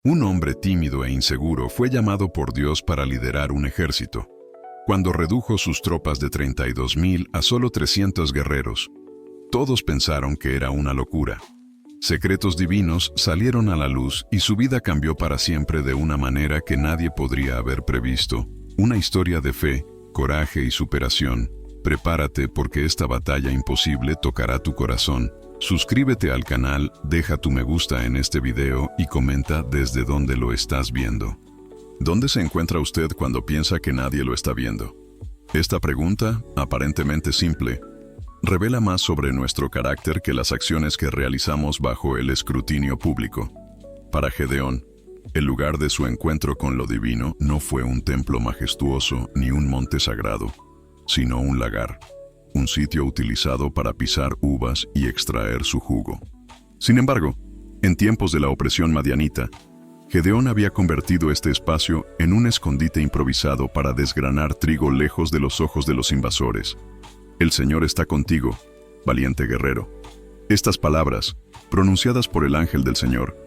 Un hombre tímido e inseguro fue llamado por Dios para liderar un ejército. Cuando redujo sus tropas de 32,000 a solo 300 guerreros, todos pensaron que era una locura. Secretos divinos salieron a la luz y su vida cambió para siempre de una manera que nadie podría haber previsto. Una historia de fe, coraje y superación. Prepárate porque esta batalla imposible tocará tu corazón. Suscríbete al canal, deja tu me gusta en este video y comenta desde dónde lo estás viendo. ¿Dónde se encuentra usted cuando piensa que nadie lo está viendo? Esta pregunta, aparentemente simple, revela más sobre nuestro carácter que las acciones que realizamos bajo el escrutinio público. Para Gedeón, el lugar de su encuentro con lo divino no fue un templo majestuoso ni un monte sagrado, sino un lagar, un sitio utilizado para pisar uvas y extraer su jugo. Sin embargo, en tiempos de la opresión madianita, Gedeón había convertido este espacio en un escondite improvisado para desgranar trigo lejos de los ojos de los invasores. El Señor está contigo, valiente guerrero. Estas palabras, pronunciadas por el ángel del Señor,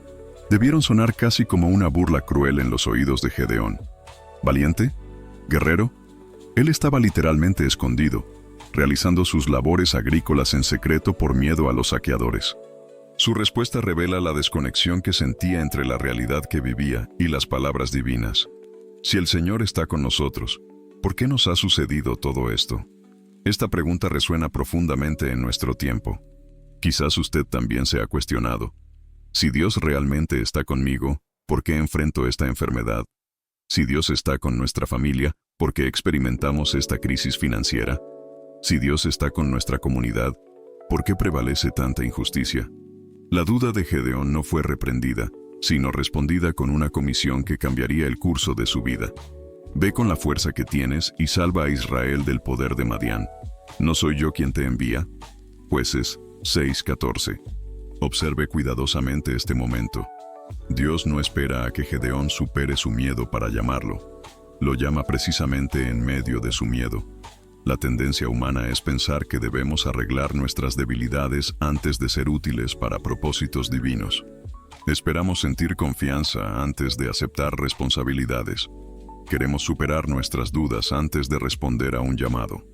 debieron sonar casi como una burla cruel en los oídos de Gedeón. ¿Valiente? ¿Guerrero? Él estaba literalmente escondido, realizando sus labores agrícolas en secreto por miedo a los saqueadores. Su respuesta revela la desconexión que sentía entre la realidad que vivía y las palabras divinas. Si el Señor está con nosotros, ¿por qué nos ha sucedido todo esto? Esta pregunta resuena profundamente en nuestro tiempo. Quizás usted también se ha cuestionado. Si Dios realmente está conmigo, ¿por qué enfrento esta enfermedad? Si Dios está con nuestra familia, ¿por qué experimentamos esta crisis financiera? Si Dios está con nuestra comunidad, ¿por qué prevalece tanta injusticia? La duda de Gedeón no fue reprendida, sino respondida con una comisión que cambiaría el curso de su vida. Ve con la fuerza que tienes y salva a Israel del poder de Madián. ¿No soy yo quien te envía? Jueces 6:14. Observe cuidadosamente este momento. Dios no espera a que Gedeón supere su miedo para llamarlo. Lo llama precisamente en medio de su miedo. La tendencia humana es pensar que debemos arreglar nuestras debilidades antes de ser útiles para propósitos divinos. Esperamos sentir confianza antes de aceptar responsabilidades. Queremos superar nuestras dudas antes de responder a un llamado.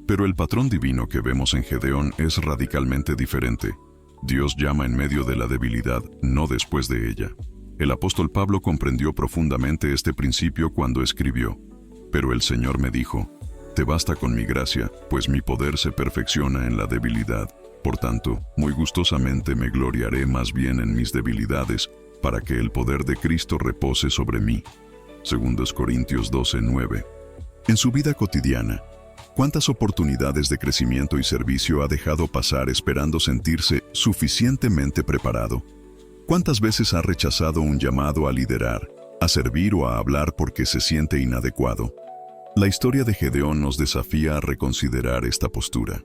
Pero el patrón divino que vemos en Gedeón es radicalmente diferente. Dios llama en medio de la debilidad, no después de ella. El apóstol Pablo comprendió profundamente este principio cuando escribió: «Pero el Señor me dijo, te basta con mi gracia, pues mi poder se perfecciona en la debilidad. Por tanto, muy gustosamente me gloriaré más bien en mis debilidades, para que el poder de Cristo repose sobre mí». 2 Corintios 12:9. En su vida cotidiana, ¿cuántas oportunidades de crecimiento y servicio ha dejado pasar esperando sentirse suficientemente preparado? ¿Cuántas veces ha rechazado un llamado a liderar, a servir o a hablar porque se siente inadecuado? La historia de Gedeón nos desafía a reconsiderar esta postura.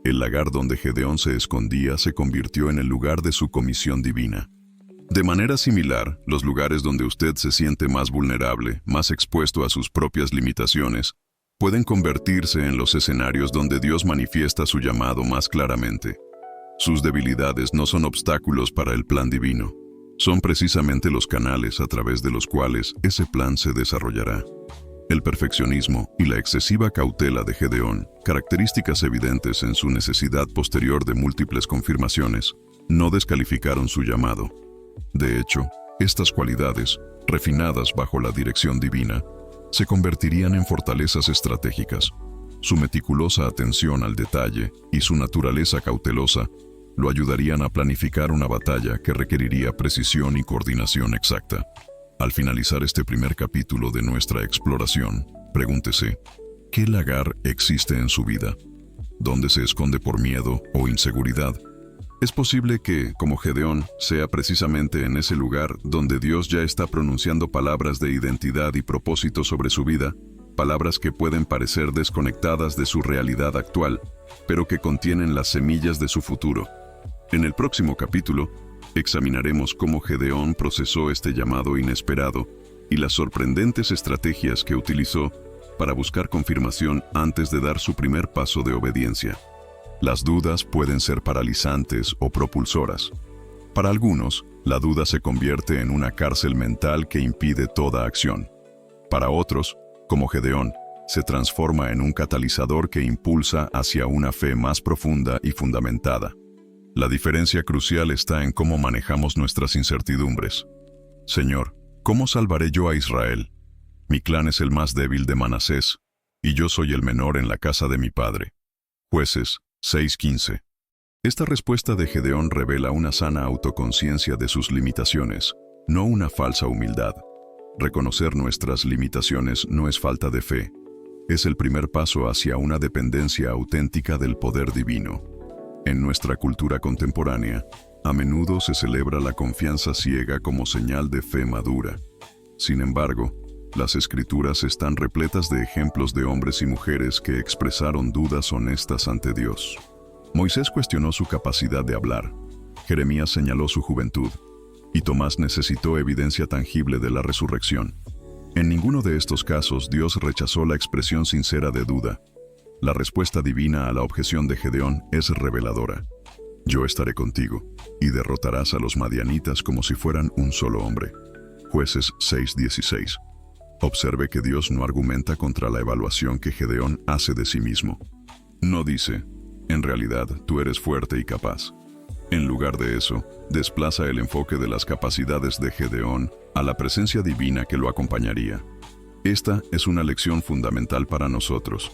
El lagar donde Gedeón se escondía se convirtió en el lugar de su comisión divina. De manera similar, los lugares donde usted se siente más vulnerable, más expuesto a sus propias limitaciones, pueden convertirse en los escenarios donde Dios manifiesta su llamado más claramente. Sus debilidades no son obstáculos para el plan divino. Son precisamente los canales a través de los cuales ese plan se desarrollará. El perfeccionismo y la excesiva cautela de Gedeón, características evidentes en su necesidad posterior de múltiples confirmaciones, no descalificaron su llamado. De hecho, estas cualidades, refinadas bajo la dirección divina, se convertirían en fortalezas estratégicas. Su meticulosa atención al detalle y su naturaleza cautelosa lo ayudarían a planificar una batalla que requeriría precisión y coordinación exacta. Al finalizar este primer capítulo de nuestra exploración, pregúntese, ¿qué lagar existe en su vida? ¿Dónde se esconde por miedo o inseguridad? Es posible que, como Gedeón, sea precisamente en ese lugar donde Dios ya está pronunciando palabras de identidad y propósito sobre su vida, palabras que pueden parecer desconectadas de su realidad actual, pero que contienen las semillas de su futuro. En el próximo capítulo, examinaremos cómo Gedeón procesó este llamado inesperado y las sorprendentes estrategias que utilizó para buscar confirmación antes de dar su primer paso de obediencia. Las dudas pueden ser paralizantes o propulsoras. Para algunos, La duda se convierte en una cárcel mental que impide toda acción. Para otros, como Gedeón, se transforma en un catalizador que impulsa hacia una fe más profunda y fundamentada. La diferencia crucial está en cómo manejamos nuestras incertidumbres. Señor, ¿cómo salvaré yo a Israel? Mi clan es el más débil de Manasés, y yo soy el menor en la casa de mi padre. Jueces 6:15. Esta respuesta de Gedeón revela una sana autoconciencia de sus limitaciones, no una falsa humildad. Reconocer nuestras limitaciones no es falta de fe. Es el primer paso hacia una dependencia auténtica del poder divino. En nuestra cultura contemporánea, a menudo se celebra la confianza ciega como señal de fe madura. Sin embargo, las Escrituras están repletas de ejemplos de hombres y mujeres que expresaron dudas honestas ante Dios. Moisés cuestionó su capacidad de hablar, Jeremías señaló su juventud, y Tomás necesitó evidencia tangible de la resurrección. En ninguno de estos casos Dios rechazó la expresión sincera de duda. La respuesta divina a la objeción de Gedeón es reveladora. Yo estaré contigo, y derrotarás a los madianitas como si fueran un solo hombre. Jueces 6:16. Observe que Dios no argumenta contra la evaluación que Gedeón hace de sí mismo. No dice, en realidad, tú eres fuerte y capaz. En lugar de eso, desplaza el enfoque de las capacidades de Gedeón a la presencia divina que lo acompañaría. Esta es una lección fundamental para nosotros.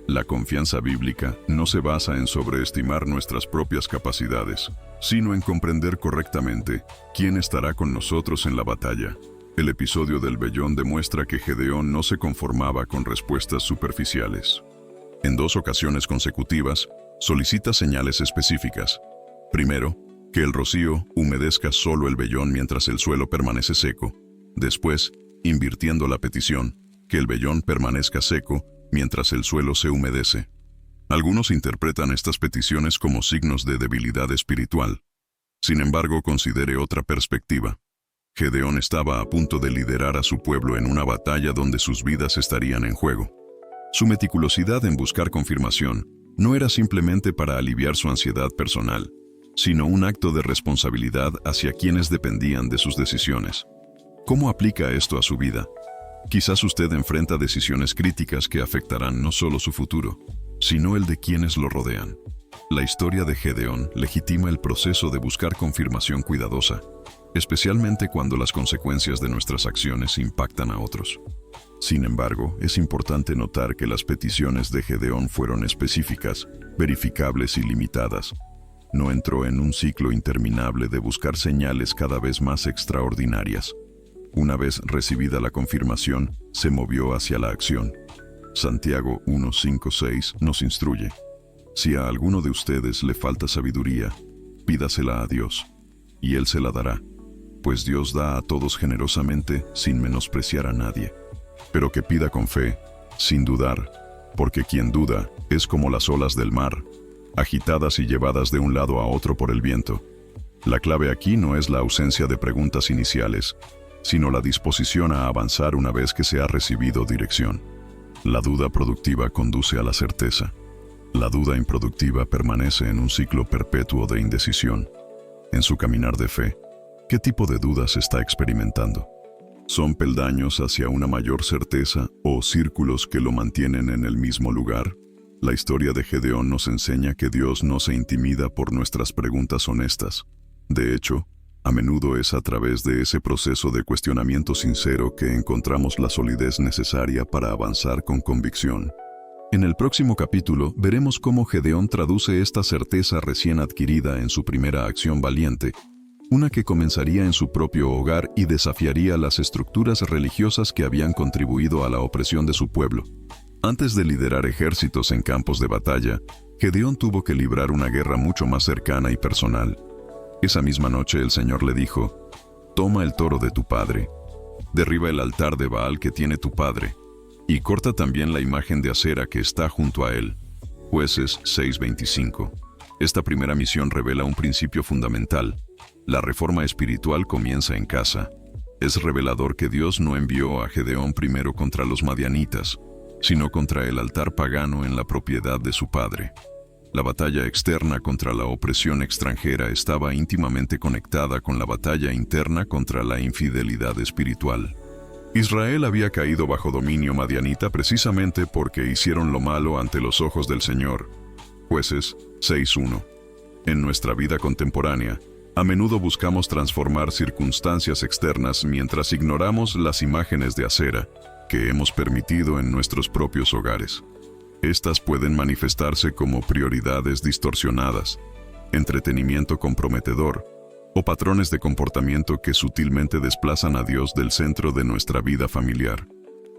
La confianza bíblica no se basa en sobreestimar nuestras propias capacidades, sino en comprender correctamente quién estará con nosotros en la batalla. El episodio del vellón demuestra que Gedeón no se conformaba con respuestas superficiales. En 2 ocasiones consecutivas, solicita señales específicas. Primero, que el rocío humedezca solo el vellón mientras el suelo permanece seco. Después, invirtiendo la petición, que el vellón permanezca seco mientras el suelo se humedece. Algunos interpretan estas peticiones como signos de debilidad espiritual. Sin embargo, considere otra perspectiva. Gedeón estaba a punto de liderar a su pueblo en una batalla donde sus vidas estarían en juego. Su meticulosidad en buscar confirmación no era simplemente para aliviar su ansiedad personal, sino un acto de responsabilidad hacia quienes dependían de sus decisiones. ¿Cómo aplica esto a su vida? Quizás usted enfrenta decisiones críticas que afectarán no solo su futuro, sino el de quienes lo rodean. La historia de Gedeón legitima el proceso de buscar confirmación cuidadosa, especialmente cuando las consecuencias de nuestras acciones impactan a otros. Sin embargo, es importante notar que las peticiones de Gedeón fueron específicas, verificables y limitadas. No entró en un ciclo interminable de buscar señales cada vez más extraordinarias. Una vez recibida la confirmación, se movió hacia la acción. Santiago 1:5-6 nos instruye: si a alguno de ustedes le falta sabiduría, pídasela a Dios, y Él se la dará, pues Dios da a todos generosamente sin menospreciar a nadie. Pero que pida con fe, sin dudar, porque quien duda es como las olas del mar, agitadas y llevadas de un lado a otro por el viento. La clave aquí no es la ausencia de preguntas iniciales, sino la disposición a avanzar una vez que se ha recibido dirección. La duda productiva conduce a la certeza. La duda improductiva permanece en un ciclo perpetuo de indecisión. En su caminar de fe, ¿qué tipo de dudas está experimentando? ¿Son peldaños hacia una mayor certeza o círculos que lo mantienen en el mismo lugar? La historia de Gedeón nos enseña que Dios no se intimida por nuestras preguntas honestas. De hecho, a menudo es a través de ese proceso de cuestionamiento sincero que encontramos la solidez necesaria para avanzar con convicción. En el próximo capítulo veremos cómo Gedeón traduce esta certeza recién adquirida en su primera acción valiente, una que comenzaría en su propio hogar y desafiaría las estructuras religiosas que habían contribuido a la opresión de su pueblo. Antes de liderar ejércitos en campos de batalla, Gedeón tuvo que librar una guerra mucho más cercana y personal. Esa misma noche el Señor le dijo: toma el toro de tu padre, derriba el altar de Baal que tiene tu padre, y corta también la imagen de acera que está junto a él. Jueces 6:25. Esta primera misión revela un principio fundamental. La reforma espiritual comienza en casa. Es revelador que Dios no envió a Gedeón primero contra los madianitas, sino contra el altar pagano en la propiedad de su padre. La batalla externa contra la opresión extranjera estaba íntimamente conectada con la batalla interna contra la infidelidad espiritual. Israel había caído bajo dominio madianita precisamente porque hicieron lo malo ante los ojos del Señor. Jueces 6:1. En nuestra vida contemporánea, a menudo buscamos transformar circunstancias externas mientras ignoramos las imágenes de acera que hemos permitido en nuestros propios hogares. Estas pueden manifestarse como prioridades distorsionadas, entretenimiento comprometedor o patrones de comportamiento que sutilmente desplazan a Dios del centro de nuestra vida familiar.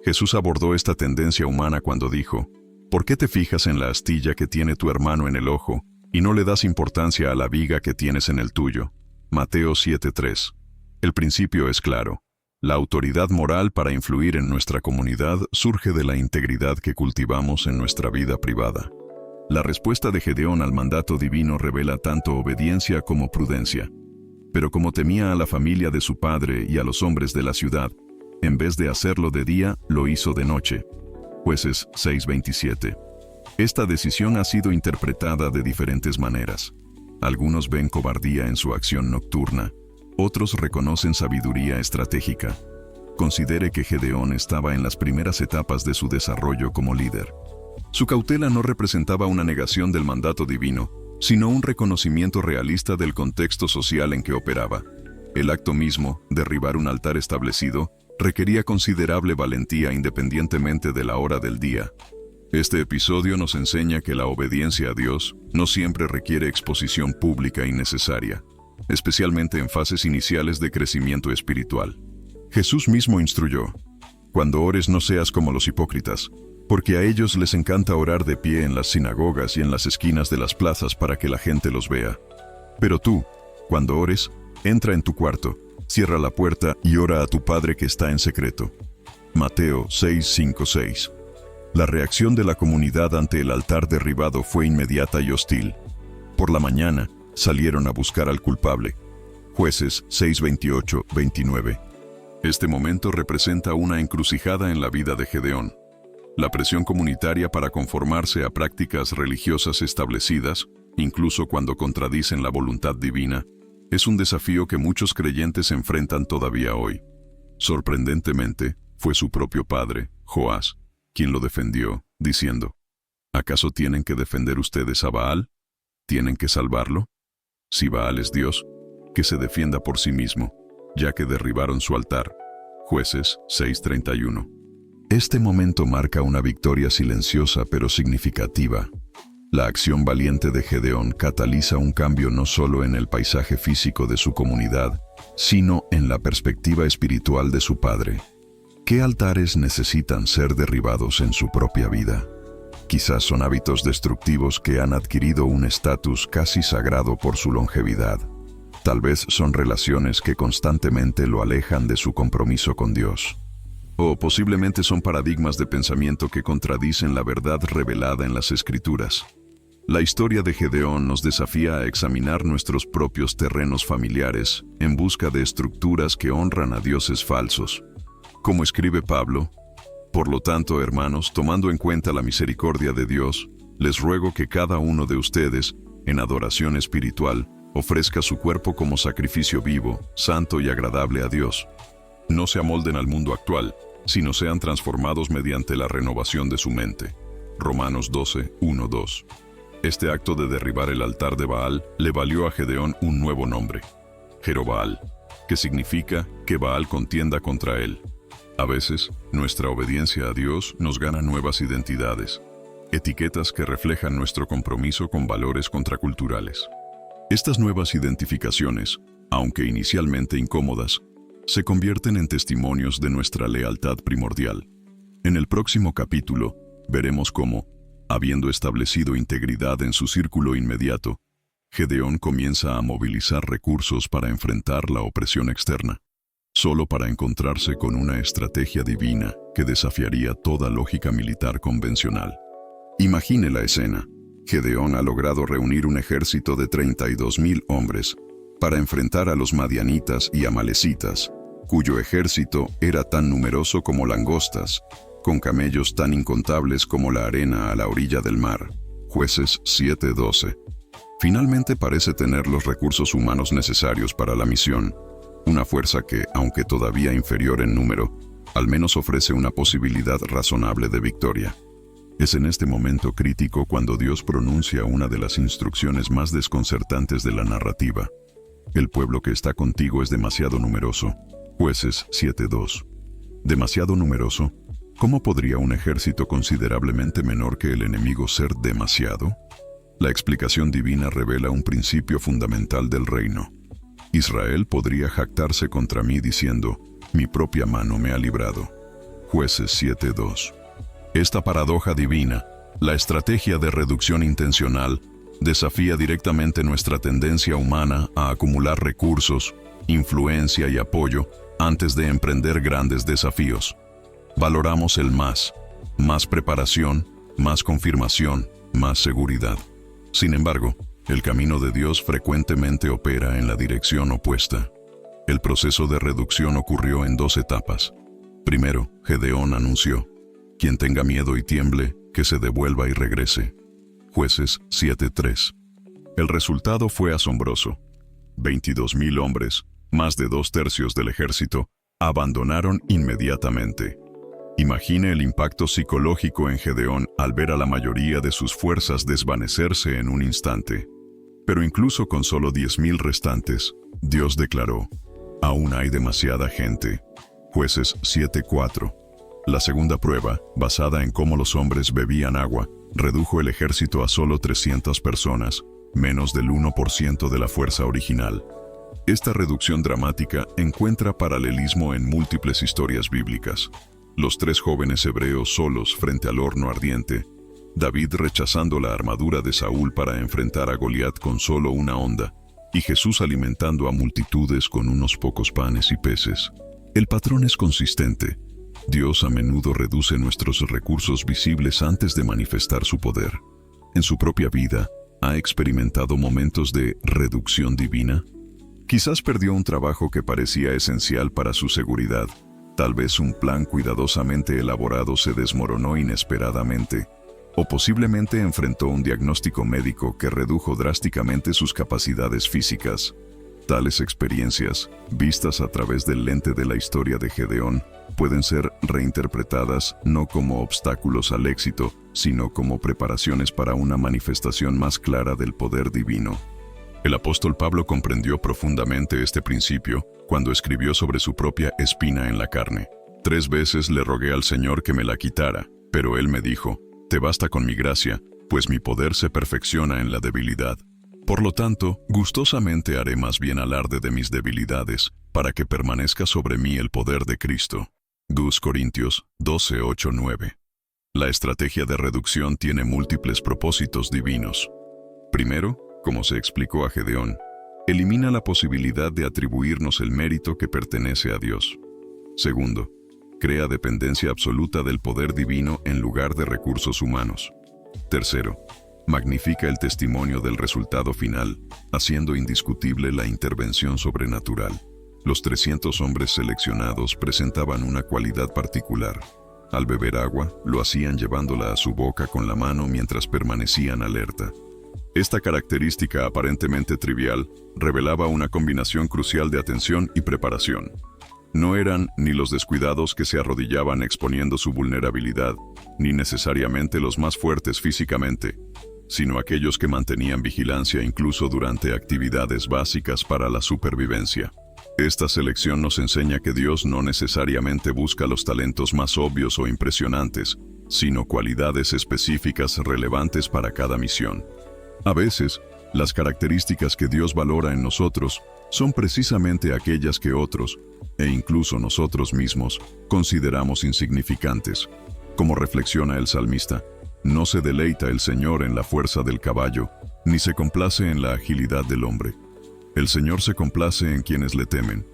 Jesús abordó esta tendencia humana cuando dijo: ¿Por qué te fijas en la astilla que tiene tu hermano en el ojo y no le das importancia a la viga que tienes en el tuyo? Mateo 7:3. El principio es claro. La autoridad moral para influir en nuestra comunidad surge de la integridad que cultivamos en nuestra vida privada. La respuesta de Gedeón al mandato divino revela tanto obediencia como prudencia. Pero como temía a la familia de su padre y a los hombres de la ciudad, en vez de hacerlo de día, lo hizo de noche. Jueces 6:27. Esta decisión ha sido interpretada de diferentes maneras. Algunos ven cobardía en su acción nocturna. Otros reconocen sabiduría estratégica. Considere que Gedeón estaba en las primeras etapas de su desarrollo como líder. Su cautela no representaba una negación del mandato divino, sino un reconocimiento realista del contexto social en que operaba. El acto mismo, derribar un altar establecido, requería considerable valentía independientemente de la hora del día. Este episodio nos enseña que la obediencia a Dios no siempre requiere exposición pública innecesaria, especialmente en fases iniciales de crecimiento espiritual. Jesús mismo instruyó: «Cuando ores no seas como los hipócritas, porque a ellos les encanta orar de pie en las sinagogas y en las esquinas de las plazas para que la gente los vea. Pero tú, cuando ores, entra en tu cuarto, cierra la puerta y ora a tu Padre que está en secreto». Mateo 6:5-6. La reacción de la comunidad ante el altar derribado fue inmediata y hostil. Por la mañana, salieron a buscar al culpable. Jueces 6:28-29. Este momento representa una encrucijada en la vida de Gedeón. La presión comunitaria para conformarse a prácticas religiosas establecidas, incluso cuando contradicen la voluntad divina, es un desafío que muchos creyentes enfrentan todavía hoy. Sorprendentemente, fue su propio padre, Joás, quien lo defendió, diciendo: ¿Acaso tienen que defender ustedes a Baal? ¿Tienen que salvarlo? Si Baal es Dios, que se defienda por sí mismo, ya que derribaron su altar. Jueces 6:31. Este momento marca una victoria silenciosa pero significativa. La acción valiente de Gedeón cataliza un cambio no solo en el paisaje físico de su comunidad, sino en la perspectiva espiritual de su padre. ¿Qué altares necesitan ser derribados en su propia vida? Quizás son hábitos destructivos que han adquirido un estatus casi sagrado por su longevidad. Tal vez son relaciones que constantemente lo alejan de su compromiso con Dios. O posiblemente son paradigmas de pensamiento que contradicen la verdad revelada en las Escrituras. La historia de Gedeón nos desafía a examinar nuestros propios terrenos familiares en busca de estructuras que honran a dioses falsos. Como escribe Pablo: «Por lo tanto, hermanos, tomando en cuenta la misericordia de Dios, les ruego que cada uno de ustedes, en adoración espiritual, ofrezca su cuerpo como sacrificio vivo, santo y agradable a Dios. No se amolden al mundo actual, sino sean transformados mediante la renovación de su mente». Romanos 12:1-2. Este acto de derribar el altar de Baal le valió a Gedeón un nuevo nombre: Jerobaal, que significa que Baal contienda contra él. A veces, nuestra obediencia a Dios nos gana nuevas identidades, etiquetas que reflejan nuestro compromiso con valores contraculturales. Estas nuevas identificaciones, aunque inicialmente incómodas, se convierten en testimonios de nuestra lealtad primordial. En el próximo capítulo, veremos cómo, habiendo establecido integridad en su círculo inmediato, Gedeón comienza a movilizar recursos para enfrentar la opresión externa, solo para encontrarse con una estrategia divina que desafiaría toda lógica militar convencional. Imagine la escena. Gedeón ha logrado reunir un ejército de 32,000 hombres para enfrentar a los madianitas y amalecitas, cuyo ejército era tan numeroso como langostas, con camellos tan incontables como la arena a la orilla del mar. Jueces 7:12. Finalmente parece tener los recursos humanos necesarios para la misión, una fuerza que, aunque todavía inferior en número, al menos ofrece una posibilidad razonable de victoria. Es en este momento crítico cuando Dios pronuncia una de las instrucciones más desconcertantes de la narrativa. El pueblo que está contigo es demasiado numeroso. Jueces 7:2. ¿Demasiado numeroso? ¿Cómo podría un ejército considerablemente menor que el enemigo ser demasiado? La explicación divina revela un principio fundamental del reino. Israel podría jactarse contra mí diciendo, mi propia mano me ha librado. Jueces 7:2. Esta paradoja divina, la estrategia de reducción intencional, desafía directamente nuestra tendencia humana a acumular recursos, influencia y apoyo antes de emprender grandes desafíos. Valoramos el más preparación, más confirmación, más seguridad. Sin embargo, el camino de Dios frecuentemente opera en la dirección opuesta. El proceso de reducción ocurrió en 2 etapas. Primero, Gedeón anunció, quien tenga miedo y tiemble, que se devuelva y regrese. Jueces 7:3. El resultado fue asombroso. 22,000 hombres, más de 2/3 del ejército, abandonaron inmediatamente. Imagine el impacto psicológico en Gedeón al ver a la mayoría de sus fuerzas desvanecerse en un instante. Pero incluso con solo 10,000 restantes, Dios declaró, aún hay demasiada gente. Jueces 7:4. La segunda prueba, basada en cómo los hombres bebían agua, redujo el ejército a solo 300 personas, menos del 1% de la fuerza original. Esta reducción dramática encuentra paralelismo en múltiples historias bíblicas. Los 3 jóvenes hebreos solos frente al horno ardiente, David rechazando la armadura de Saúl para enfrentar a Goliat con solo una honda, y Jesús alimentando a multitudes con unos pocos panes y peces. El patrón es consistente. Dios a menudo reduce nuestros recursos visibles antes de manifestar su poder. En su propia vida, ¿ha experimentado momentos de reducción divina? Quizás perdió un trabajo que parecía esencial para su seguridad. Tal vez un plan cuidadosamente elaborado se desmoronó inesperadamente. O posiblemente enfrentó un diagnóstico médico que redujo drásticamente sus capacidades físicas. Tales experiencias, vistas a través del lente de la historia de Gedeón, pueden ser reinterpretadas no como obstáculos al éxito, sino como preparaciones para una manifestación más clara del poder divino. El apóstol Pablo comprendió profundamente este principio cuando escribió sobre su propia espina en la carne. 3 veces le rogué al Señor que me la quitara, pero Él me dijo, te basta con mi gracia, pues mi poder se perfecciona en la debilidad. Por lo tanto, gustosamente haré más bien alarde de mis debilidades, para que permanezca sobre mí el poder de Cristo. 2 Corintios 12:8-9. La estrategia de reducción tiene múltiples propósitos divinos. Primero, como se explicó a Gedeón, elimina la posibilidad de atribuirnos el mérito que pertenece a Dios. Segundo, crea dependencia absoluta del poder divino en lugar de recursos humanos. Tercero, magnifica el testimonio del resultado final, haciendo indiscutible la intervención sobrenatural. Los 300 hombres seleccionados presentaban una cualidad particular. Al beber agua, lo hacían llevándola a su boca con la mano mientras permanecían alerta. Esta característica aparentemente trivial revelaba una combinación crucial de atención y preparación. No eran ni los descuidados que se arrodillaban exponiendo su vulnerabilidad, ni necesariamente los más fuertes físicamente, sino aquellos que mantenían vigilancia incluso durante actividades básicas para la supervivencia. Esta selección nos enseña que Dios no necesariamente busca los talentos más obvios o impresionantes, sino cualidades específicas relevantes para cada misión. A veces, las características que Dios valora en nosotros son precisamente aquellas que otros, e incluso nosotros mismos, consideramos insignificantes. Como reflexiona el salmista, no se deleita el Señor en la fuerza del caballo, ni se complace en la agilidad del hombre. El Señor se complace en quienes le temen,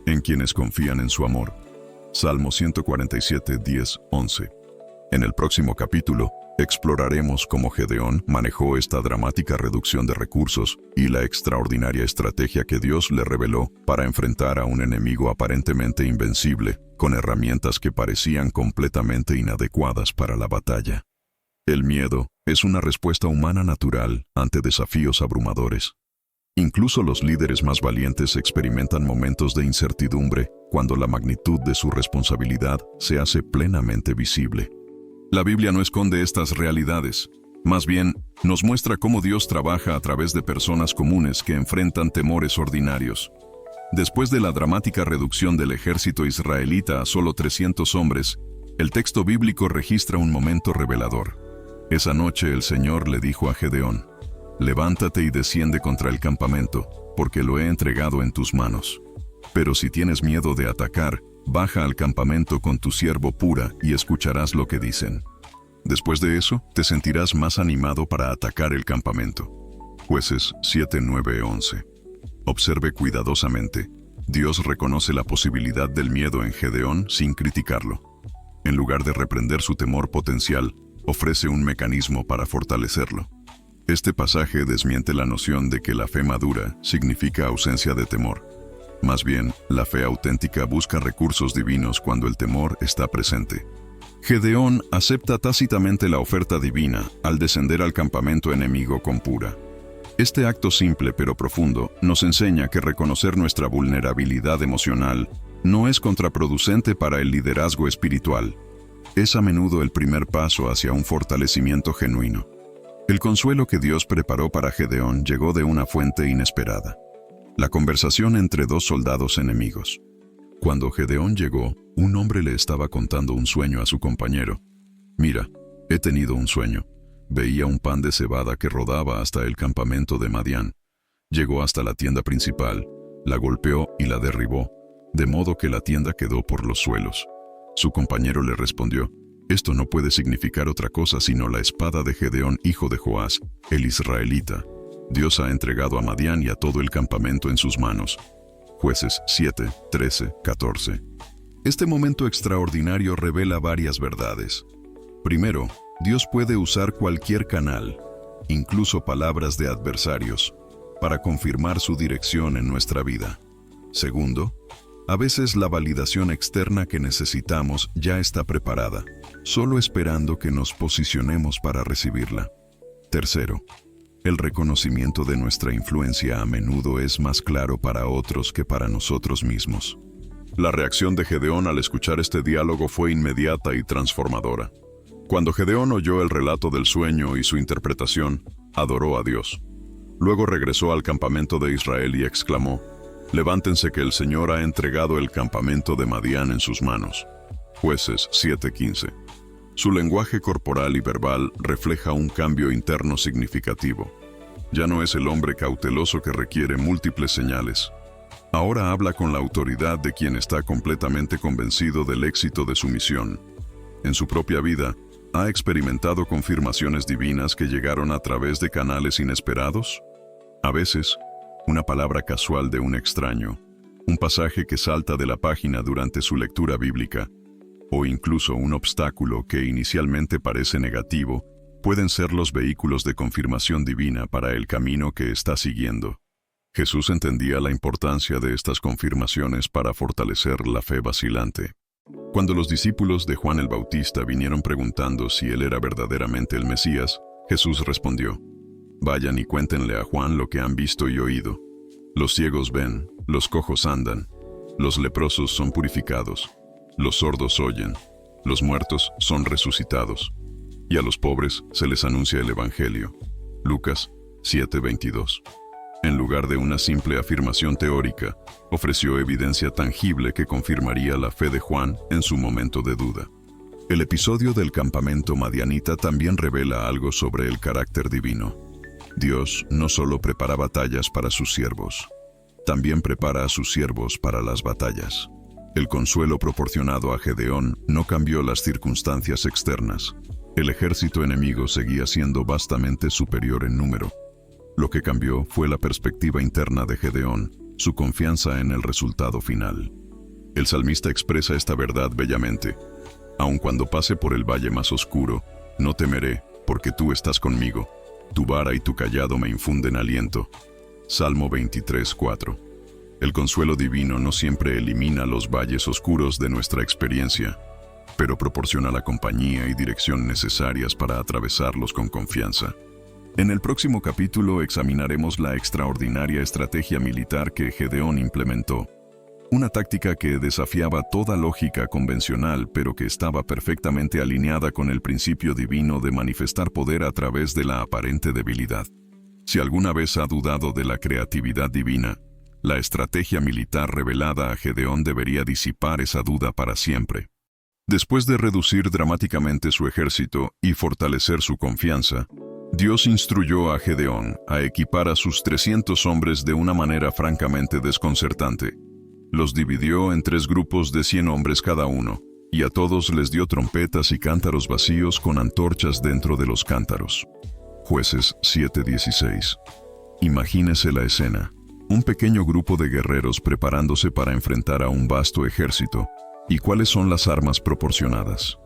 en quienes confían en su amor. Salmo 147, 10, 11. En el próximo capítulo, exploraremos cómo Gedeón manejó esta dramática reducción de recursos y la extraordinaria estrategia que Dios le reveló para enfrentar a un enemigo aparentemente invencible, con herramientas que parecían completamente inadecuadas para la batalla. El miedo, Es una respuesta humana natural ante desafíos abrumadores. Incluso los líderes más valientes experimentan momentos de incertidumbre cuando la magnitud de su responsabilidad se hace plenamente visible. La Biblia no esconde estas realidades. Más bien, nos muestra cómo Dios trabaja a través de personas comunes que enfrentan temores ordinarios. Después de la dramática reducción del ejército israelita a solo 300 hombres, el texto bíblico registra un momento revelador. Esa noche el Señor le dijo a Gedeón: «Levántate y desciende contra el campamento, porque lo he entregado en tus manos. Pero si tienes miedo de atacar, baja al campamento con tu siervo Pura y escucharás lo que dicen. Después de eso, te sentirás más animado para atacar el campamento». Jueces 7, 9, 11. Observe cuidadosamente. Dios reconoce la posibilidad del miedo en Gedeón sin criticarlo. En lugar de reprender su temor potencial, ofrece un mecanismo para fortalecerlo. Este pasaje desmiente la noción de que la fe madura significa ausencia de temor. Más bien, la fe auténtica busca recursos divinos cuando el temor está presente. Gedeón acepta tácitamente la oferta divina al descender al campamento enemigo con Pura. Este acto simple pero profundo nos enseña que reconocer nuestra vulnerabilidad emocional no es contraproducente para el liderazgo espiritual. Es a menudo el primer paso hacia un fortalecimiento genuino. El consuelo que Dios preparó para Gedeón llegó de una fuente inesperada: la conversación entre dos soldados enemigos. Cuando Gedeón llegó, un hombre le estaba contando un sueño a su compañero. «Mira, he tenido un sueño. Veía un pan de cebada que rodaba hasta el campamento de Madián. Llegó hasta la tienda principal, la golpeó y la derribó, de modo que la tienda quedó por los suelos». Su compañero le respondió: «Esto no puede significar otra cosa sino la espada de Gedeón, hijo de Joás, el israelita. Dios ha entregado a Madián y a todo el campamento en sus manos». Jueces 7, 13, 14. Este momento extraordinario revela varias verdades. Primero, Dios puede usar cualquier canal, incluso palabras de adversarios, para confirmar su dirección en nuestra vida. Segundo, a veces la validación externa que necesitamos ya está preparada, solo esperando que nos posicionemos para recibirla. Tercero, el reconocimiento de nuestra influencia a menudo es más claro para otros que para nosotros mismos. La reacción de Gedeón al escuchar este diálogo fue inmediata y transformadora. Cuando Gedeón oyó el relato del sueño y su interpretación, adoró a Dios. Luego regresó al campamento de Israel y exclamó: «Levántense que el Señor ha entregado el campamento de Madián en sus manos». Jueces 7:15. Su lenguaje corporal y verbal refleja un cambio interno significativo. Ya no es el hombre cauteloso que requiere múltiples señales. Ahora habla con la autoridad de quien está completamente convencido del éxito de su misión. En su propia vida, ¿ha experimentado confirmaciones divinas que llegaron a través de canales inesperados? A veces, una palabra casual de un extraño, un pasaje que salta de la página durante su lectura bíblica, o incluso un obstáculo que inicialmente parece negativo, pueden ser los vehículos de confirmación divina para el camino que está siguiendo. Jesús entendía la importancia de estas confirmaciones para fortalecer la fe vacilante. Cuando los discípulos de Juan el Bautista vinieron preguntando si él era verdaderamente el Mesías, Jesús respondió: «Vayan y cuéntenle a Juan lo que han visto y oído. Los ciegos ven, los cojos andan, los leprosos son purificados, los sordos oyen, los muertos son resucitados, y a los pobres se les anuncia el Evangelio». Lucas 7:22. En lugar de una simple afirmación teórica, ofreció evidencia tangible que confirmaría la fe de Juan en su momento de duda. El episodio del campamento madianita también revela algo sobre el carácter divino. Dios no solo prepara batallas para sus siervos, también prepara a sus siervos para las batallas. El consuelo proporcionado a Gedeón no cambió las circunstancias externas. El ejército enemigo seguía siendo vastamente superior en número. Lo que cambió fue la perspectiva interna de Gedeón, su confianza en el resultado final. El salmista expresa esta verdad bellamente: «Aun cuando pase por el valle más oscuro, no temeré, porque tú estás conmigo. Tu vara y tu cayado me infunden aliento». Salmo 23:4. El consuelo divino no siempre elimina los valles oscuros de nuestra experiencia. pero proporciona la compañía y dirección necesarias para atravesarlos con confianza. En el próximo capítulo examinaremos la extraordinaria estrategia militar que Gedeón implementó. Una táctica que desafiaba toda lógica convencional, pero que estaba perfectamente alineada con el principio divino de manifestar poder a través de la aparente debilidad. Si alguna vez ha dudado de la creatividad divina, la estrategia militar revelada a Gedeón debería disipar esa duda para siempre. Después de reducir dramáticamente su ejército y fortalecer su confianza, Dios instruyó a Gedeón a equipar a sus 300 hombres de una manera francamente desconcertante. Los dividió en 3 grupos de 100 hombres cada uno, y a todos les dio trompetas y cántaros vacíos con antorchas dentro de los cántaros. Jueces 7:16. Imagínese la escena. Un pequeño grupo de guerreros preparándose para enfrentar a un vasto ejército. ¿Y cuáles son las armas proporcionadas?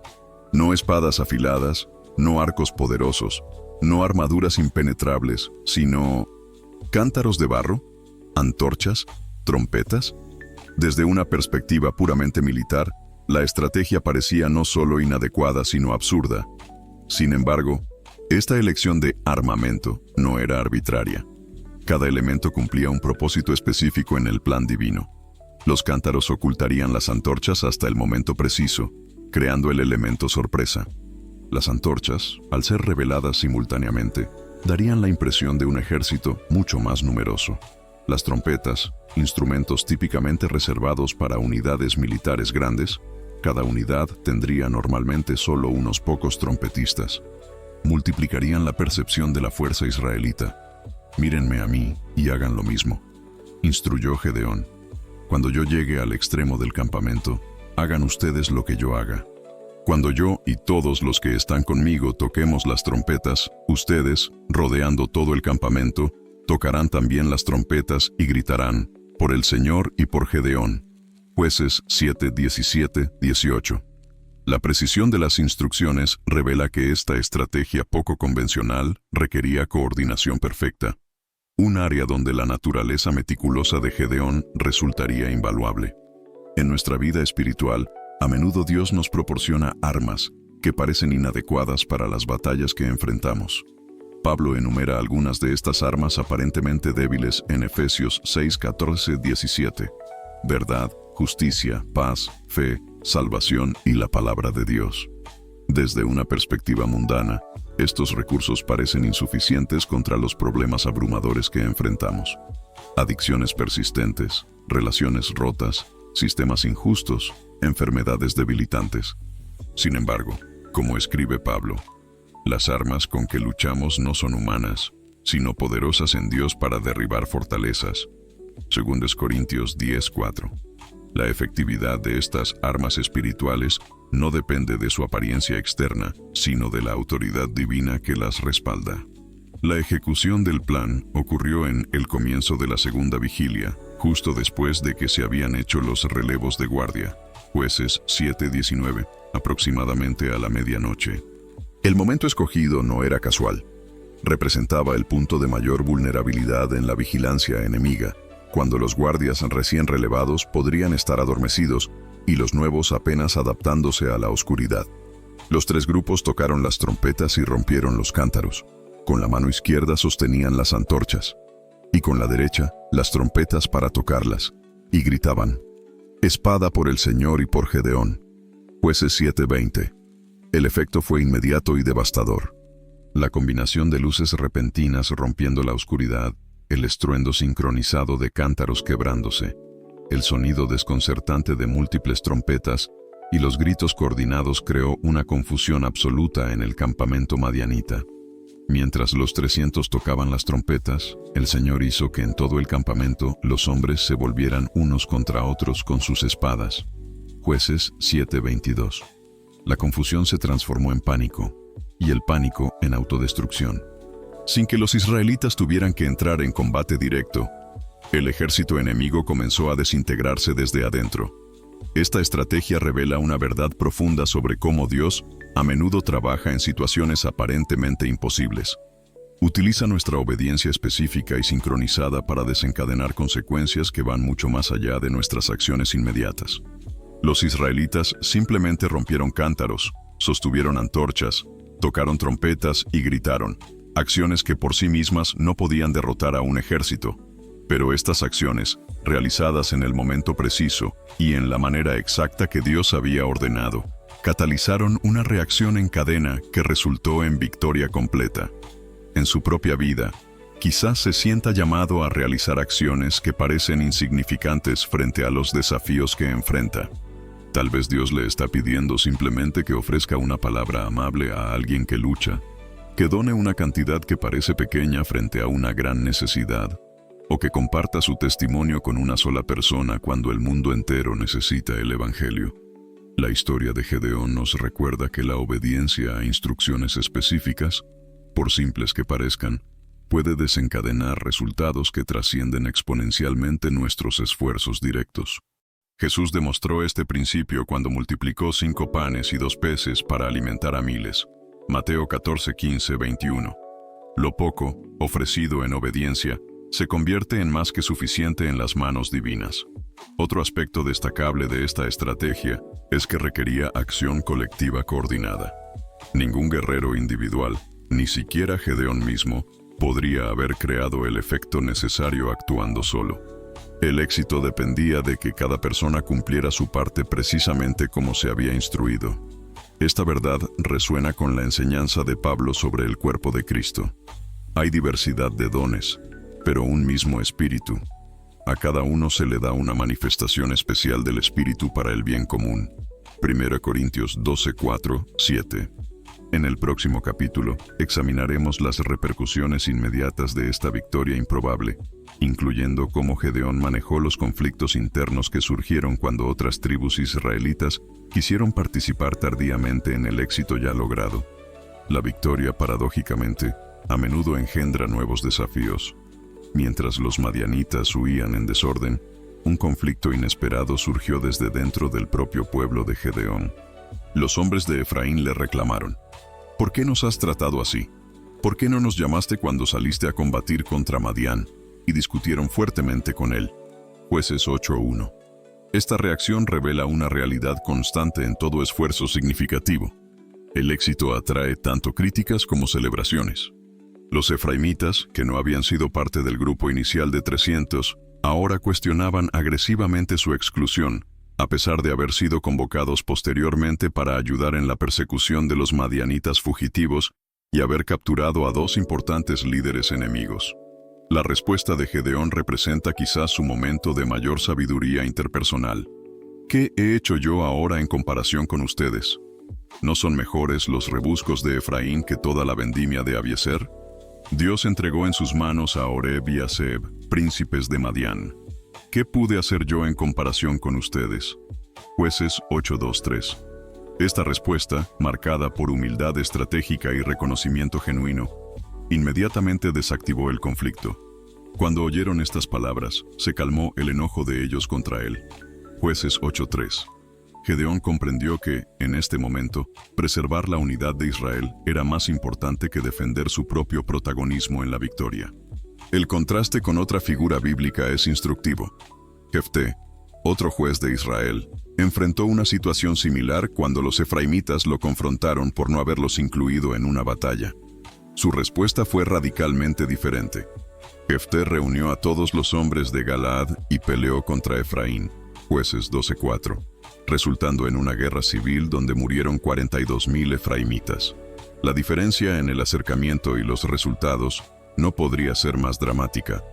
No espadas afiladas, no arcos poderosos, no armaduras impenetrables, sino cántaros de barro, antorchas, trompetas. Desde una perspectiva puramente militar, la estrategia parecía no solo inadecuada, sino absurda. Sin embargo, esta elección de armamento no era arbitraria. Cada elemento cumplía un propósito específico en el plan divino. Los cántaros ocultarían las antorchas hasta el momento preciso, creando el elemento sorpresa. Las antorchas, al ser reveladas simultáneamente, darían la impresión de un ejército mucho más numeroso. Las trompetas, instrumentos típicamente reservados para unidades militares grandes, cada unidad tendría normalmente solo unos pocos trompetistas. Multiplicarían la percepción de la fuerza israelita. Mírenme a mí y hagan lo mismo, instruyó Gedeón. Cuando yo llegue al extremo del campamento, hagan ustedes lo que yo haga. Cuando yo y todos los que están conmigo toquemos las trompetas, ustedes, rodeando todo el campamento, tocarán también las trompetas y gritarán, por el Señor y por Gedeón. Jueces 7:17-18. La precisión de las instrucciones revela que esta estrategia poco convencional requería coordinación perfecta. Un área donde la naturaleza meticulosa de Gedeón resultaría invaluable. En nuestra vida espiritual, a menudo Dios nos proporciona armas que parecen inadecuadas para las batallas que enfrentamos. Pablo enumera algunas de estas armas aparentemente débiles en Efesios 6:14-17. Verdad, justicia, paz, fe, salvación y la palabra de Dios. Desde una perspectiva mundana, estos recursos parecen insuficientes contra los problemas abrumadores que enfrentamos. Adicciones persistentes, relaciones rotas, sistemas injustos, enfermedades debilitantes. Sin embargo, como escribe Pablo, las armas con que luchamos no son humanas, sino poderosas en Dios para derribar fortalezas. 2 Corintios 10:4. La efectividad de estas armas espirituales no depende de su apariencia externa, sino de la autoridad divina que las respalda. La ejecución del plan ocurrió en el comienzo de la segunda vigilia, justo después de que se habían hecho los relevos de guardia. Jueces 7:19, aproximadamente a la medianoche. El momento escogido no era casual. Representaba el punto de mayor vulnerabilidad en la vigilancia enemiga, cuando los guardias recién relevados podrían estar adormecidos y los nuevos apenas adaptándose a la oscuridad. Los 3 grupos tocaron las trompetas y rompieron los cántaros. Con la mano izquierda sostenían las antorchas, y con la derecha las trompetas para tocarlas, y gritaban, «Espada por el Señor y por Gedeón». Jueces 7:20. El efecto fue inmediato y devastador. La combinación de luces repentinas rompiendo la oscuridad, el estruendo sincronizado de cántaros quebrándose, el sonido desconcertante de múltiples trompetas y los gritos coordinados creó una confusión absoluta en el campamento madianita. Mientras los 300 tocaban las trompetas, el Señor hizo que en todo el campamento los hombres se volvieran unos contra otros con sus espadas. Jueces 7:22. La confusión se transformó en pánico, y el pánico en autodestrucción. Sin que los israelitas tuvieran que entrar en combate directo, el ejército enemigo comenzó a desintegrarse desde adentro. Esta estrategia revela una verdad profunda sobre cómo Dios a menudo trabaja en situaciones aparentemente imposibles. Utiliza nuestra obediencia específica y sincronizada para desencadenar consecuencias que van mucho más allá de nuestras acciones inmediatas. Los israelitas simplemente rompieron cántaros, sostuvieron antorchas, tocaron trompetas y gritaron, acciones que por sí mismas no podían derrotar a un ejército. Pero estas acciones, realizadas en el momento preciso y en la manera exacta que Dios había ordenado, catalizaron una reacción en cadena que resultó en victoria completa. En su propia vida, quizás se sienta llamado a realizar acciones que parecen insignificantes frente a los desafíos que enfrenta. Tal vez Dios le está pidiendo simplemente que ofrezca una palabra amable a alguien que lucha, que done una cantidad que parece pequeña frente a una gran necesidad, o que comparta su testimonio con una sola persona cuando el mundo entero necesita el Evangelio. La historia de Gedeón nos recuerda que la obediencia a instrucciones específicas, por simples que parezcan, puede desencadenar resultados que trascienden exponencialmente nuestros esfuerzos directos. Jesús demostró este principio cuando multiplicó 5 panes y 2 peces para alimentar a miles. Mateo 14, 15, 21. Lo poco, ofrecido en obediencia, se convierte en más que suficiente en las manos divinas. Otro aspecto destacable de esta estrategia es que requería acción colectiva coordinada. Ningún guerrero individual, ni siquiera Gedeón mismo, podría haber creado el efecto necesario actuando solo. El éxito dependía de que cada persona cumpliera su parte precisamente como se había instruido. Esta verdad resuena con la enseñanza de Pablo sobre el cuerpo de Cristo. Hay diversidad de dones, pero un mismo Espíritu. A cada uno se le da una manifestación especial del Espíritu para el bien común. 1 Corintios 12, 4, 7. En el próximo capítulo, examinaremos las repercusiones inmediatas de esta victoria improbable, incluyendo cómo Gedeón manejó los conflictos internos que surgieron cuando otras tribus israelitas quisieron participar tardíamente en el éxito ya logrado. La victoria, paradójicamente, a menudo engendra nuevos desafíos. Mientras los madianitas huían en desorden, un conflicto inesperado surgió desde dentro del propio pueblo de Gedeón. Los hombres de Efraín le reclamaron: ¿por qué nos has tratado así? ¿Por qué no nos llamaste cuando saliste a combatir contra Madián? Y discutieron fuertemente con él. Jueces 8:1. Esta reacción revela una realidad constante en todo esfuerzo significativo. El éxito atrae tanto críticas como celebraciones. Los efraimitas, que no habían sido parte del grupo inicial de 300, ahora cuestionaban agresivamente su exclusión, a pesar de haber sido convocados posteriormente para ayudar en la persecución de los madianitas fugitivos y haber capturado a 2 importantes líderes enemigos. La respuesta de Gedeón representa quizás su momento de mayor sabiduría interpersonal. ¿Qué he hecho yo ahora en comparación con ustedes? ¿No son mejores los rebuscos de Efraín que toda la vendimia de Abiezer? Dios entregó en sus manos a Oreb y a Zeb, príncipes de Madián. ¿Qué pude hacer yo en comparación con ustedes? Jueces 8:2-3. Esta respuesta, marcada por humildad estratégica y reconocimiento genuino, inmediatamente desactivó el conflicto. Cuando oyeron estas palabras, se calmó el enojo de ellos contra él. Jueces 8:3. Gedeón comprendió que, en este momento, preservar la unidad de Israel era más importante que defender su propio protagonismo en la victoria. El contraste con otra figura bíblica es instructivo. Jefté, otro juez de Israel, enfrentó una situación similar cuando los efraimitas lo confrontaron por no haberlos incluido en una batalla. Su respuesta fue radicalmente diferente. Jefté reunió a todos los hombres de Galaad y peleó contra Efraín. Jueces 12:4. Resultando en una guerra civil donde murieron 42,000 efraimitas. La diferencia en el acercamiento y los resultados no podría ser más dramática.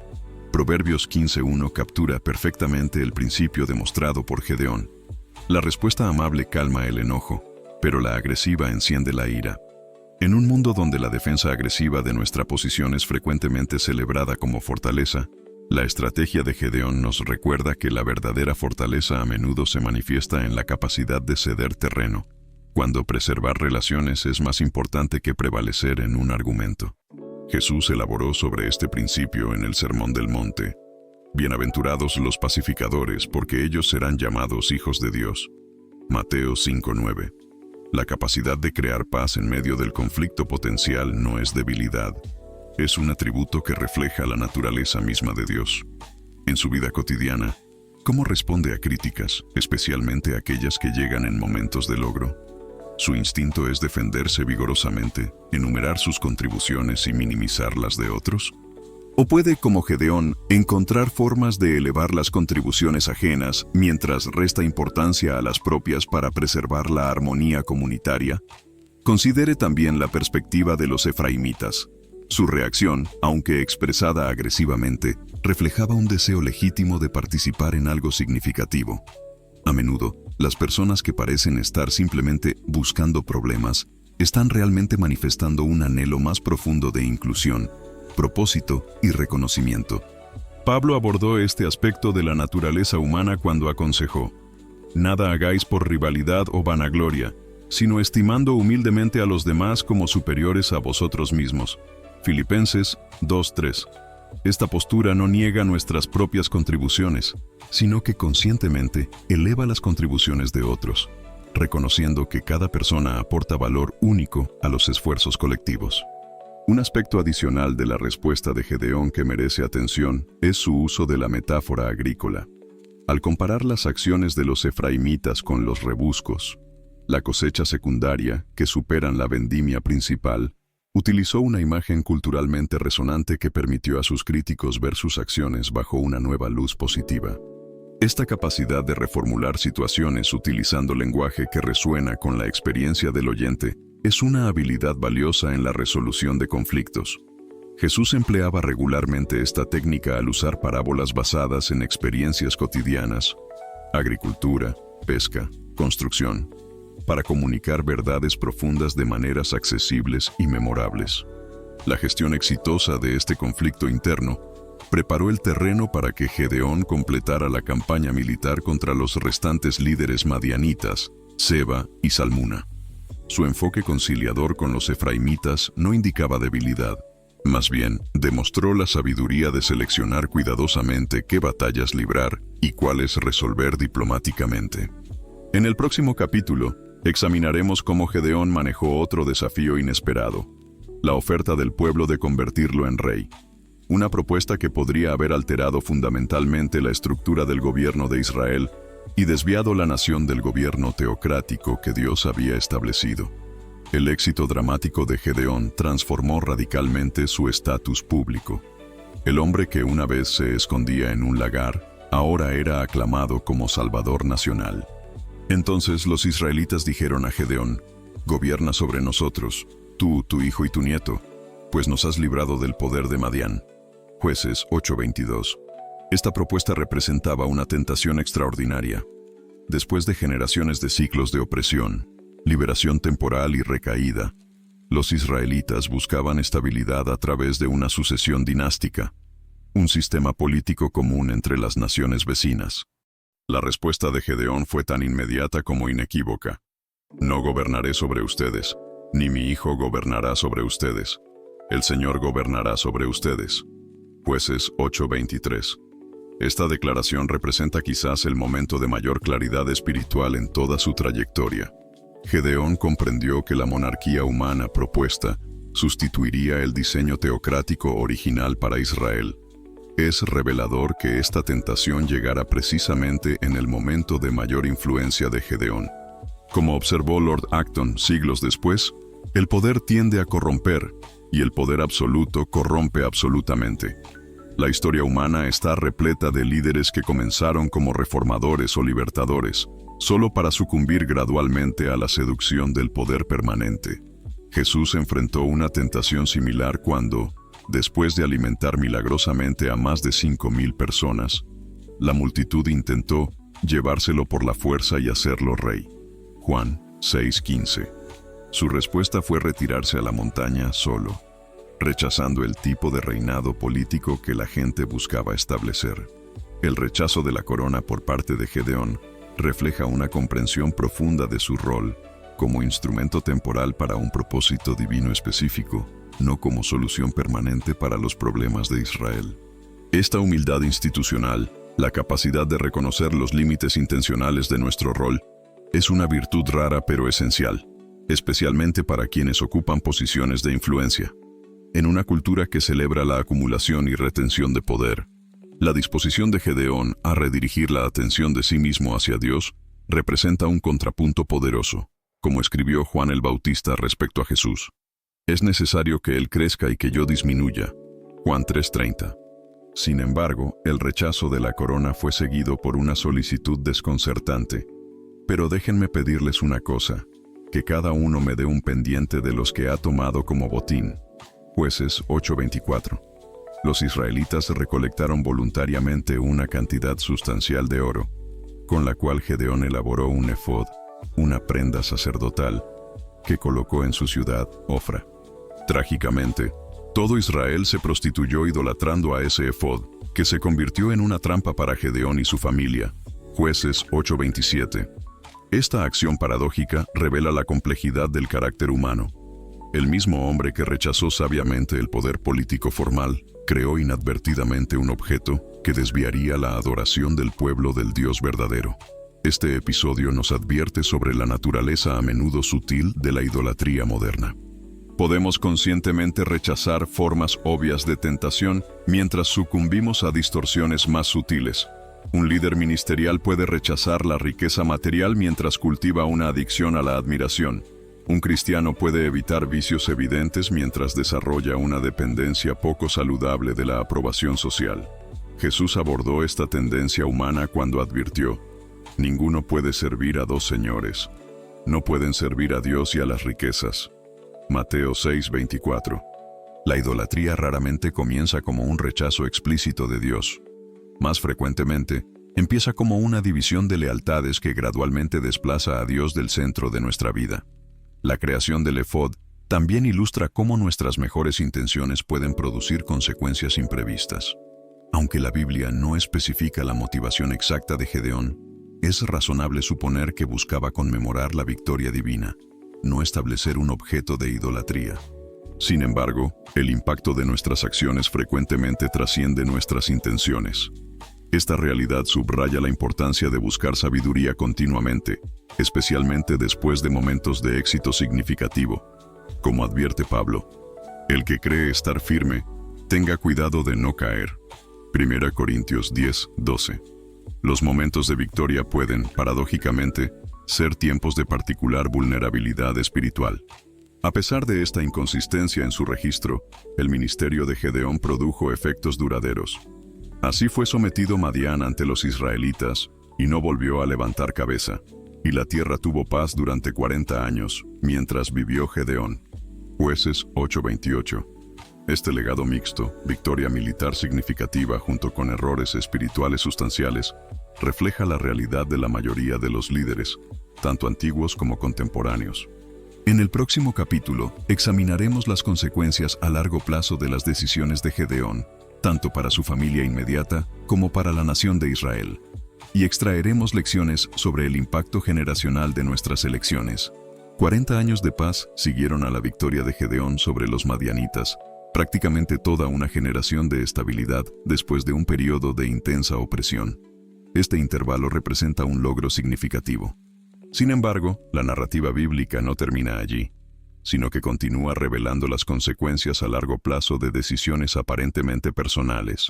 Proverbios 15:1 captura perfectamente el principio demostrado por Gedeón. La respuesta amable calma el enojo, pero la agresiva enciende la ira. En un mundo donde la defensa agresiva de nuestra posición es frecuentemente celebrada como fortaleza, la estrategia de Gedeón nos recuerda que la verdadera fortaleza a menudo se manifiesta en la capacidad de ceder terreno, cuando preservar relaciones es más importante que prevalecer en un argumento. Jesús elaboró sobre este principio en el Sermón del Monte. Bienaventurados los pacificadores, porque ellos serán llamados hijos de Dios. Mateo 5:9. La capacidad de crear paz en medio del conflicto potencial no es debilidad. Es un atributo que refleja la naturaleza misma de Dios. En su vida cotidiana, ¿Cómo responde a críticas, especialmente aquellas que llegan en momentos de logro? Su instinto es defenderse vigorosamente, enumerar sus contribuciones y minimizar las de otros. ¿O puede, como Gedeón, encontrar formas de elevar las contribuciones ajenas mientras resta importancia a las propias para preservar la armonía comunitaria? Considere también la perspectiva de los efraimitas. Su reacción, aunque expresada agresivamente, reflejaba un deseo legítimo de participar en algo significativo. A menudo, las personas que parecen estar simplemente buscando problemas están realmente manifestando un anhelo más profundo de inclusión, propósito y reconocimiento. Pablo abordó este aspecto de la naturaleza humana cuando aconsejó: «Nada hagáis por rivalidad o vanagloria, sino estimando humildemente a los demás como superiores a vosotros mismos». Filipenses 2:3. Esta postura no niega nuestras propias contribuciones, sino que conscientemente eleva las contribuciones de otros, reconociendo que cada persona aporta valor único a los esfuerzos colectivos. Un aspecto adicional de la respuesta de Gedeón que merece atención es su uso de la metáfora agrícola. Al comparar las acciones de los efraimitas con los rebuscos, la cosecha secundaria, que superan la vendimia principal, utilizó una imagen culturalmente resonante que permitió a sus críticos ver sus acciones bajo una nueva luz positiva. Esta capacidad de reformular situaciones utilizando lenguaje que resuena con la experiencia del oyente es una habilidad valiosa en la resolución de conflictos. Jesús empleaba regularmente esta técnica al usar parábolas basadas en experiencias cotidianas, agricultura, pesca, construcción, para comunicar verdades profundas de maneras accesibles y memorables. La gestión exitosa de este conflicto interno preparó el terreno para que Gedeón completara la campaña militar contra los restantes líderes madianitas, Seba y Salmuna. Su enfoque conciliador con los efraimitas no indicaba debilidad, más bien demostró la sabiduría de seleccionar cuidadosamente qué batallas librar y cuáles resolver diplomáticamente. En el próximo capítulo, examinaremos cómo Gedeón manejó otro desafío inesperado: la oferta del pueblo de convertirlo en rey. Una propuesta que podría haber alterado fundamentalmente la estructura del gobierno de Israel y desviado la nación del gobierno teocrático que Dios había establecido. El éxito dramático de Gedeón transformó radicalmente su estatus público. El hombre que una vez se escondía en un lagar, ahora era aclamado como Salvador nacional. Entonces los israelitas dijeron a Gedeón: «Gobierna sobre nosotros, tú, tu hijo y tu nieto, pues nos has librado del poder de Madián». Jueces 8:22. Esta propuesta representaba una tentación extraordinaria. Después de generaciones de ciclos de opresión, liberación temporal y recaída, los israelitas buscaban estabilidad a través de una sucesión dinástica, un sistema político común entre las naciones vecinas. La respuesta de Gedeón fue tan inmediata como inequívoca: «No gobernaré sobre ustedes, ni mi hijo gobernará sobre ustedes. El Señor gobernará sobre ustedes». Jueces 8:23. Esta declaración representa quizás el momento de mayor claridad espiritual en toda su trayectoria. Gedeón comprendió que la monarquía humana propuesta sustituiría el diseño teocrático original para Israel. Es revelador que esta tentación llegara precisamente en el momento de mayor influencia de Gedeón. Como observó Lord Acton siglos después, el poder tiende a corromper, y el poder absoluto corrompe absolutamente. La historia humana está repleta de líderes que comenzaron como reformadores o libertadores, solo para sucumbir gradualmente a la seducción del poder permanente. Jesús enfrentó una tentación similar cuando, después de alimentar milagrosamente a más de 5,000 personas, la multitud intentó llevárselo por la fuerza y hacerlo rey. Juan 6:15. Su respuesta fue retirarse a la montaña solo, rechazando el tipo de reinado político que la gente buscaba establecer. El rechazo de la corona por parte de Gedeón refleja una comprensión profunda de su rol como instrumento temporal para un propósito divino específico, no como solución permanente para los problemas de Israel. Esta humildad institucional, la capacidad de reconocer los límites intencionales de nuestro rol, es una virtud rara pero esencial, especialmente para quienes ocupan posiciones de influencia. En una cultura que celebra la acumulación y retención de poder, La disposición de Gedeón a redirigir la atención de sí mismo hacia Dios representa un contrapunto poderoso, como escribió Juan el Bautista respecto a Jesús. Es necesario que Él crezca y que yo disminuya. Juan 3:30. Sin embargo, el rechazo de la corona fue seguido por una solicitud desconcertante. Pero déjenme pedirles una cosa, que cada uno me dé un pendiente de los que ha tomado como botín. Jueces 8:24. Los israelitas recolectaron voluntariamente una cantidad sustancial de oro, con la cual Gedeón elaboró un efod, una prenda sacerdotal, que colocó en su ciudad, Ofra. Trágicamente, todo Israel se prostituyó idolatrando a ese efod, que se convirtió en una trampa para Gedeón y su familia. Jueces 8:27. Esta acción paradójica revela la complejidad del carácter humano. El mismo hombre que rechazó sabiamente el poder político formal, creó inadvertidamente un objeto que desviaría la adoración del pueblo del Dios verdadero. Este episodio nos advierte sobre la naturaleza a menudo sutil de la idolatría moderna. Podemos conscientemente rechazar formas obvias de tentación mientras sucumbimos a distorsiones más sutiles. Un líder ministerial puede rechazar la riqueza material mientras cultiva una adicción a la admiración. Un cristiano puede evitar vicios evidentes mientras desarrolla una dependencia poco saludable de la aprobación social. Jesús abordó esta tendencia humana cuando advirtió: ninguno puede servir a dos señores. No pueden servir a Dios y a las riquezas. Mateo 6:24. La idolatría raramente comienza como un rechazo explícito de Dios. Más frecuentemente, empieza como una división de lealtades que gradualmente desplaza a Dios del centro de nuestra vida. La creación del efod también ilustra cómo nuestras mejores intenciones pueden producir consecuencias imprevistas. Aunque la Biblia no especifica la motivación exacta de Gedeón, es razonable suponer que buscaba conmemorar la victoria divina, no establecer un objeto de idolatría. Sin embargo, el impacto de nuestras acciones frecuentemente trasciende nuestras intenciones. Esta realidad subraya la importancia de buscar sabiduría continuamente, especialmente después de momentos de éxito significativo. Como advierte Pablo, el que cree estar firme, tenga cuidado de no caer. 1 Corintios 10:12. Los momentos de victoria pueden, paradójicamente, ser tiempos de particular vulnerabilidad espiritual. A pesar de esta inconsistencia en su registro, el ministerio de Gedeón produjo efectos duraderos. Así fue sometido Madián ante los israelitas, y no volvió a levantar cabeza, y la tierra tuvo paz durante 40 años, mientras vivió Gedeón. Jueces 8:28. Este legado mixto, victoria militar significativa junto con errores espirituales sustanciales, refleja la realidad de la mayoría de los líderes, tanto antiguos como contemporáneos. En el próximo capítulo, examinaremos las consecuencias a largo plazo de las decisiones de Gedeón, tanto para su familia inmediata como para la nación de Israel, y extraeremos lecciones sobre el impacto generacional de nuestras elecciones. 40 años de paz siguieron a la victoria de Gedeón sobre los madianitas, prácticamente toda una generación de estabilidad después de un periodo de intensa opresión. Este intervalo representa un logro significativo. Sin embargo, la narrativa bíblica no termina allí, sino que continúa revelando las consecuencias a largo plazo de decisiones aparentemente personales.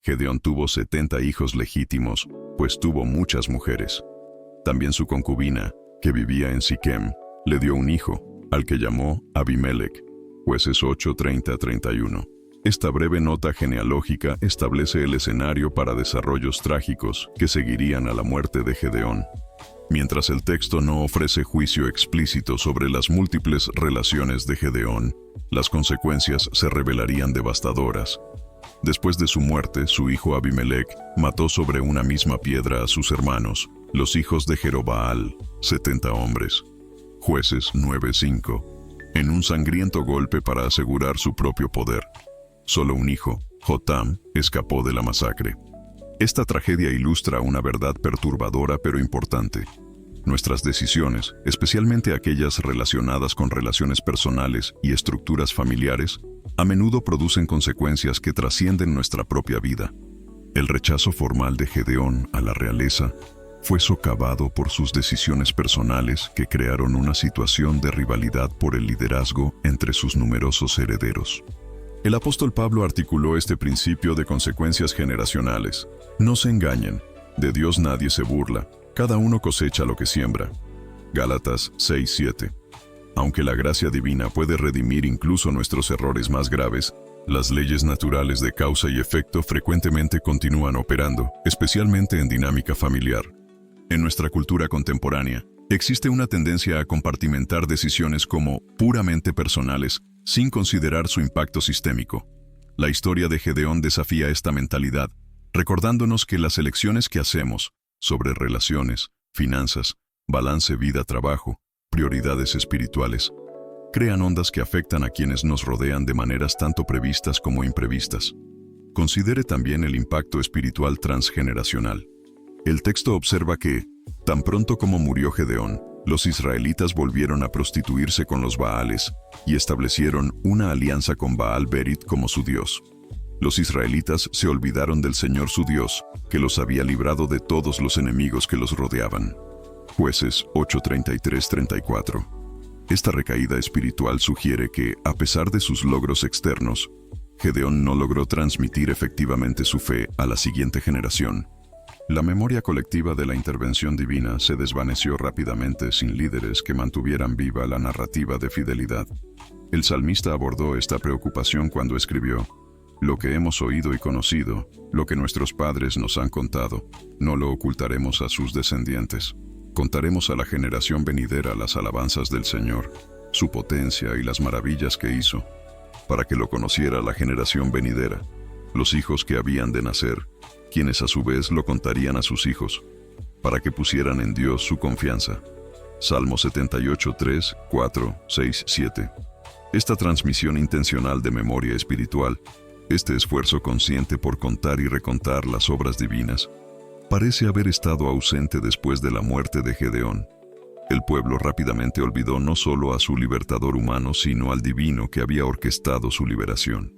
Gedeón tuvo 70 hijos legítimos, pues tuvo muchas mujeres. También su concubina, que vivía en Siquem, le dio un hijo, al que llamó Abimelech. Jueces 8:30-31. Esta breve nota genealógica establece el escenario para desarrollos trágicos que seguirían a la muerte de Gedeón. Mientras el texto no ofrece juicio explícito sobre las múltiples relaciones de Gedeón, las consecuencias se revelarían devastadoras. Después de su muerte, su hijo Abimelech mató sobre una misma piedra a sus hermanos, los hijos de Jerobaal, 70 hombres. Jueces 9:5. En un sangriento golpe para asegurar su propio poder. Solo un hijo, Jotam, escapó de la masacre. Esta tragedia ilustra una verdad perturbadora pero importante. Nuestras decisiones, especialmente aquellas relacionadas con relaciones personales y estructuras familiares, a menudo producen consecuencias que trascienden nuestra propia vida. El rechazo formal de Gedeón a la realeza fue socavado por sus decisiones personales que crearon una situación de rivalidad por el liderazgo entre sus numerosos herederos. El apóstol Pablo articuló este principio de consecuencias generacionales. No se engañen, de Dios nadie se burla, cada uno cosecha lo que siembra. Gálatas 6:7. Aunque la gracia divina puede redimir incluso nuestros errores más graves, las leyes naturales de causa y efecto frecuentemente continúan operando, especialmente en dinámica familiar. En nuestra cultura contemporánea, existe una tendencia a compartimentar decisiones como puramente personales, sin considerar su impacto sistémico. La historia de Gedeón desafía esta mentalidad, recordándonos que las elecciones que hacemos sobre relaciones, finanzas, balance vida-trabajo, prioridades espirituales, crean ondas que afectan a quienes nos rodean de maneras tanto previstas como imprevistas. Considere también el impacto espiritual transgeneracional. El texto observa que, tan pronto como murió Gedeón, los israelitas volvieron a prostituirse con los Baales y establecieron una alianza con Baal Berit como su dios. Los israelitas se olvidaron del Señor su Dios, que los había librado de todos los enemigos que los rodeaban. Jueces 8:33-34. Esta recaída espiritual sugiere que, a pesar de sus logros externos, Gedeón no logró transmitir efectivamente su fe a la siguiente generación. La memoria colectiva de la intervención divina se desvaneció rápidamente sin líderes que mantuvieran viva la narrativa de fidelidad. El salmista abordó esta preocupación cuando escribió: «Lo que hemos oído y conocido, lo que nuestros padres nos han contado, no lo ocultaremos a sus descendientes. Contaremos a la generación venidera las alabanzas del Señor, su potencia y las maravillas que hizo, para que lo conociera la generación venidera, los hijos que habían de nacer, quienes a su vez lo contarían a sus hijos, para que pusieran en Dios su confianza». Salmo 78:3, 4, 6, 7. Esta transmisión intencional de memoria espiritual, este esfuerzo consciente por contar y recontar las obras divinas, parece haber estado ausente después de la muerte de Gedeón. El pueblo rápidamente olvidó no solo a su libertador humano, sino al divino que había orquestado su liberación.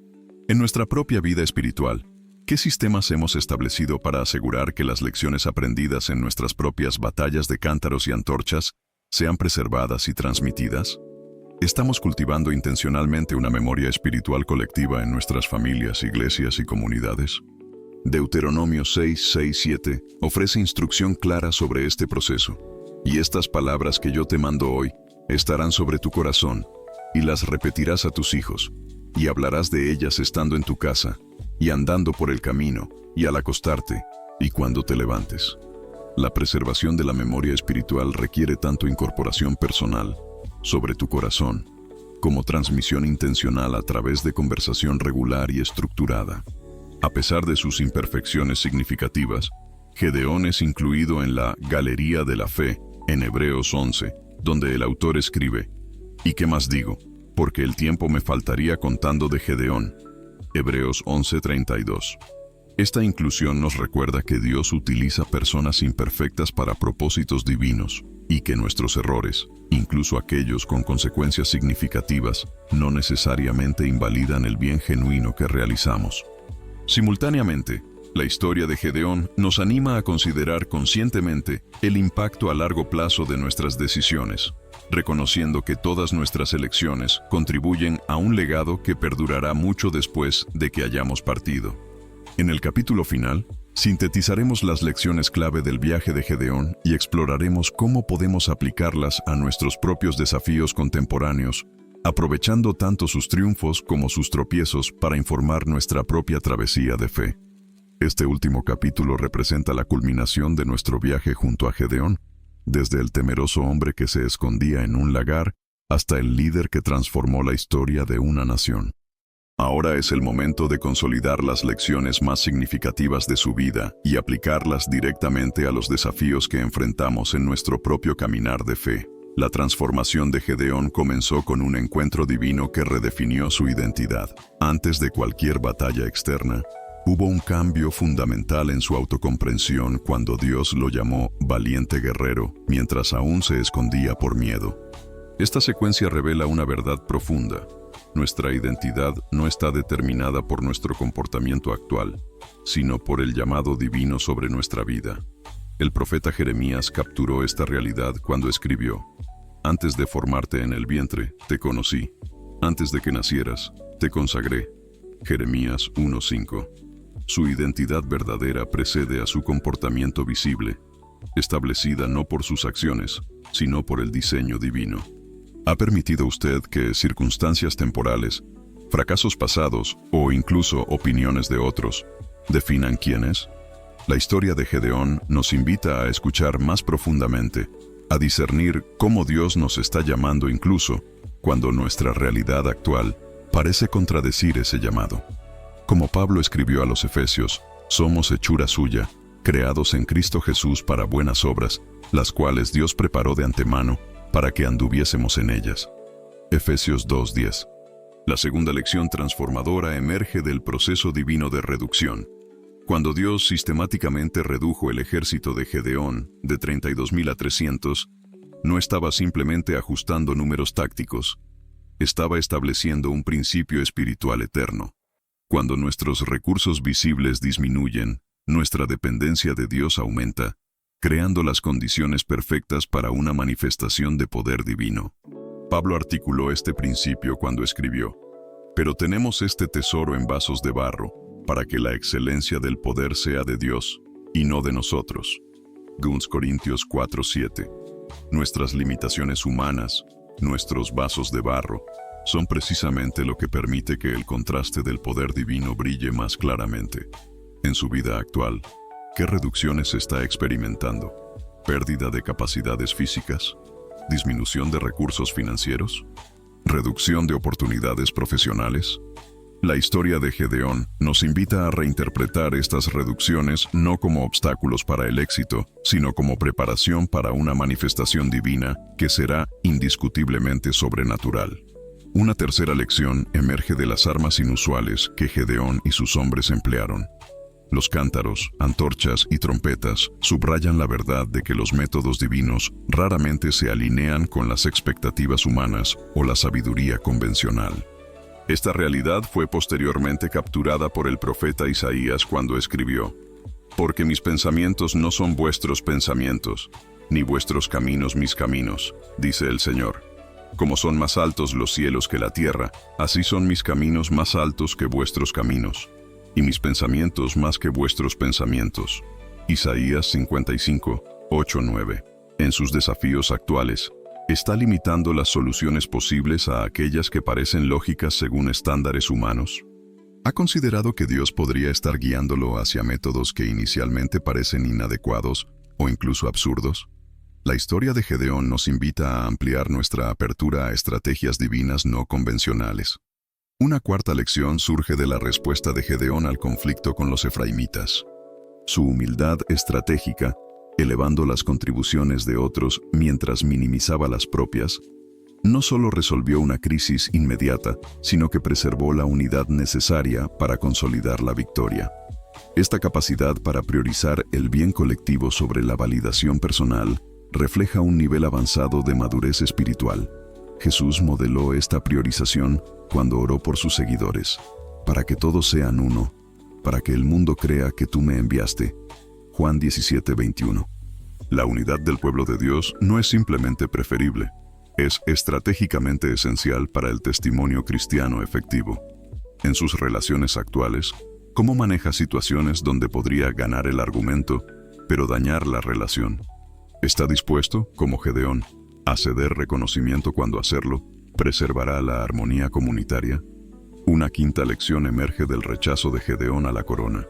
En nuestra propia vida espiritual, ¿qué sistemas hemos establecido para asegurar que las lecciones aprendidas en nuestras propias batallas de cántaros y antorchas sean preservadas y transmitidas? ¿Estamos cultivando intencionalmente una memoria espiritual colectiva en nuestras familias, iglesias y comunidades? Deuteronomio 6:6-7 ofrece instrucción clara sobre este proceso. «Y estas palabras que yo te mando hoy estarán sobre tu corazón, y las repetirás a tus hijos, y hablarás de ellas estando en tu casa, y andando por el camino, y al acostarte, y cuando te levantes». La preservación de la memoria espiritual requiere tanto incorporación personal, sobre tu corazón, como transmisión intencional a través de conversación regular y estructurada. A pesar de sus imperfecciones significativas, Gedeón es incluido en la Galería de la Fe en Hebreos 11, donde el autor escribe: «¿Y qué más digo? Porque el tiempo me faltaría contando de Gedeón». Hebreos 11:32. Esta inclusión nos recuerda que Dios utiliza personas imperfectas para propósitos divinos, y que nuestros errores, incluso aquellos con consecuencias significativas, no necesariamente invalidan el bien genuino que realizamos. Simultáneamente, la historia de Gedeón nos anima a considerar conscientemente el impacto a largo plazo de nuestras decisiones, reconociendo que todas nuestras elecciones contribuyen a un legado que perdurará mucho después de que hayamos partido. En el capítulo final, sintetizaremos las lecciones clave del viaje de Gedeón y exploraremos cómo podemos aplicarlas a nuestros propios desafíos contemporáneos, aprovechando tanto sus triunfos como sus tropiezos para informar nuestra propia travesía de fe. Este último capítulo representa la culminación de nuestro viaje junto a Gedeón, desde el temeroso hombre que se escondía en un lagar hasta el líder que transformó la historia de una nación. Ahora es el momento de consolidar las lecciones más significativas de su vida y aplicarlas directamente a los desafíos que enfrentamos en nuestro propio caminar de fe. La transformación de Gedeón comenzó con un encuentro divino que redefinió su identidad. Antes de cualquier batalla externa, hubo un cambio fundamental en su autocomprensión cuando Dios lo llamó valiente guerrero, mientras aún se escondía por miedo. Esta secuencia revela una verdad profunda. Nuestra identidad no está determinada por nuestro comportamiento actual, sino por el llamado divino sobre nuestra vida. El profeta Jeremías capturó esta realidad cuando escribió: «Antes de formarte en el vientre, te conocí. Antes de que nacieras, te consagré. Jeremías 1:5. Su identidad verdadera precede a su comportamiento visible, establecida no por sus acciones, sino por el diseño divino. ¿Ha permitido usted que circunstancias temporales, fracasos pasados o incluso opiniones de otros definan quién es? La historia de Gedeón nos invita a escuchar más profundamente, a discernir cómo Dios nos está llamando incluso cuando nuestra realidad actual parece contradecir ese llamado. Como Pablo escribió a los Efesios, somos hechura suya, creados en Cristo Jesús para buenas obras, las cuales Dios preparó de antemano para que anduviésemos en ellas. Efesios 2:10. La segunda lección transformadora emerge del proceso divino de reducción. Cuando Dios sistemáticamente redujo el ejército de Gedeón de 32,000 a 300, no estaba simplemente ajustando números tácticos, estaba estableciendo un principio espiritual eterno. Cuando nuestros recursos visibles disminuyen, nuestra dependencia de Dios aumenta, creando las condiciones perfectas para una manifestación de poder divino. Pablo articuló este principio cuando escribió: pero tenemos este tesoro en vasos de barro, para que la excelencia del poder sea de Dios, y no de nosotros. 2 Corintios 4:7. Nuestras limitaciones humanas, nuestros vasos de barro, son precisamente lo que permite que el contraste del poder divino brille más claramente. En su vida actual, ¿qué reducciones está experimentando? ¿Pérdida de capacidades físicas? ¿Disminución de recursos financieros? ¿Reducción de oportunidades profesionales? La historia de Gedeón nos invita a reinterpretar estas reducciones no como obstáculos para el éxito, sino como preparación para una manifestación divina que será indiscutiblemente sobrenatural. Una tercera lección emerge de las armas inusuales que Gedeón y sus hombres emplearon. Los cántaros, antorchas y trompetas subrayan la verdad de que los métodos divinos raramente se alinean con las expectativas humanas o la sabiduría convencional. Esta realidad fue posteriormente capturada por el profeta Isaías cuando escribió: «Porque mis pensamientos no son vuestros pensamientos, ni vuestros caminos mis caminos, dice el Señor. Como son más altos los cielos que la tierra, así son mis caminos más altos que vuestros caminos, y mis pensamientos más que vuestros pensamientos». Isaías 55, 8-9. En sus desafíos actuales, ¿está limitando las soluciones posibles a aquellas que parecen lógicas según estándares humanos? ¿Ha considerado que Dios podría estar guiándolo hacia métodos que inicialmente parecen inadecuados o incluso absurdos? La historia de Gedeón nos invita a ampliar nuestra apertura a estrategias divinas no convencionales. Una cuarta lección surge de la respuesta de Gedeón al conflicto con los efraimitas. Su humildad estratégica, elevando las contribuciones de otros mientras minimizaba las propias, no solo resolvió una crisis inmediata, sino que preservó la unidad necesaria para consolidar la victoria. Esta capacidad para priorizar el bien colectivo sobre la validación personal refleja un nivel avanzado de madurez espiritual. Jesús modeló esta priorización cuando oró por sus seguidores: para que todos sean uno, para que el mundo crea que tú me enviaste. Juan 17:21. La unidad del pueblo de Dios no es simplemente preferible, es estratégicamente esencial para el testimonio cristiano efectivo. En sus relaciones actuales, ¿cómo maneja situaciones donde podría ganar el argumento, pero dañar la relación? ¿Está dispuesto, como Gedeón, a ceder reconocimiento cuando hacerlo preservará la armonía comunitaria? Una quinta lección emerge del rechazo de Gedeón a la corona.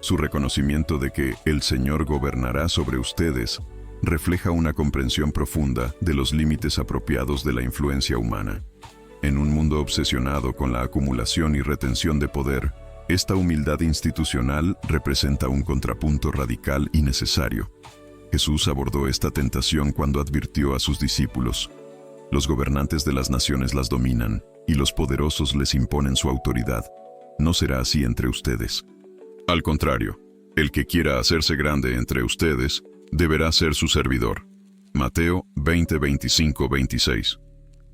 Su reconocimiento de que el Señor gobernará sobre ustedes refleja una comprensión profunda de los límites apropiados de la influencia humana. En un mundo obsesionado con la acumulación y retención de poder, esta humildad institucional representa un contrapunto radical y necesario. Jesús abordó esta tentación cuando advirtió a sus discípulos: los gobernantes de las naciones las dominan, y los poderosos les imponen su autoridad. No será así entre ustedes. Al contrario, el que quiera hacerse grande entre ustedes, deberá ser su servidor. Mateo 20, 25, 26.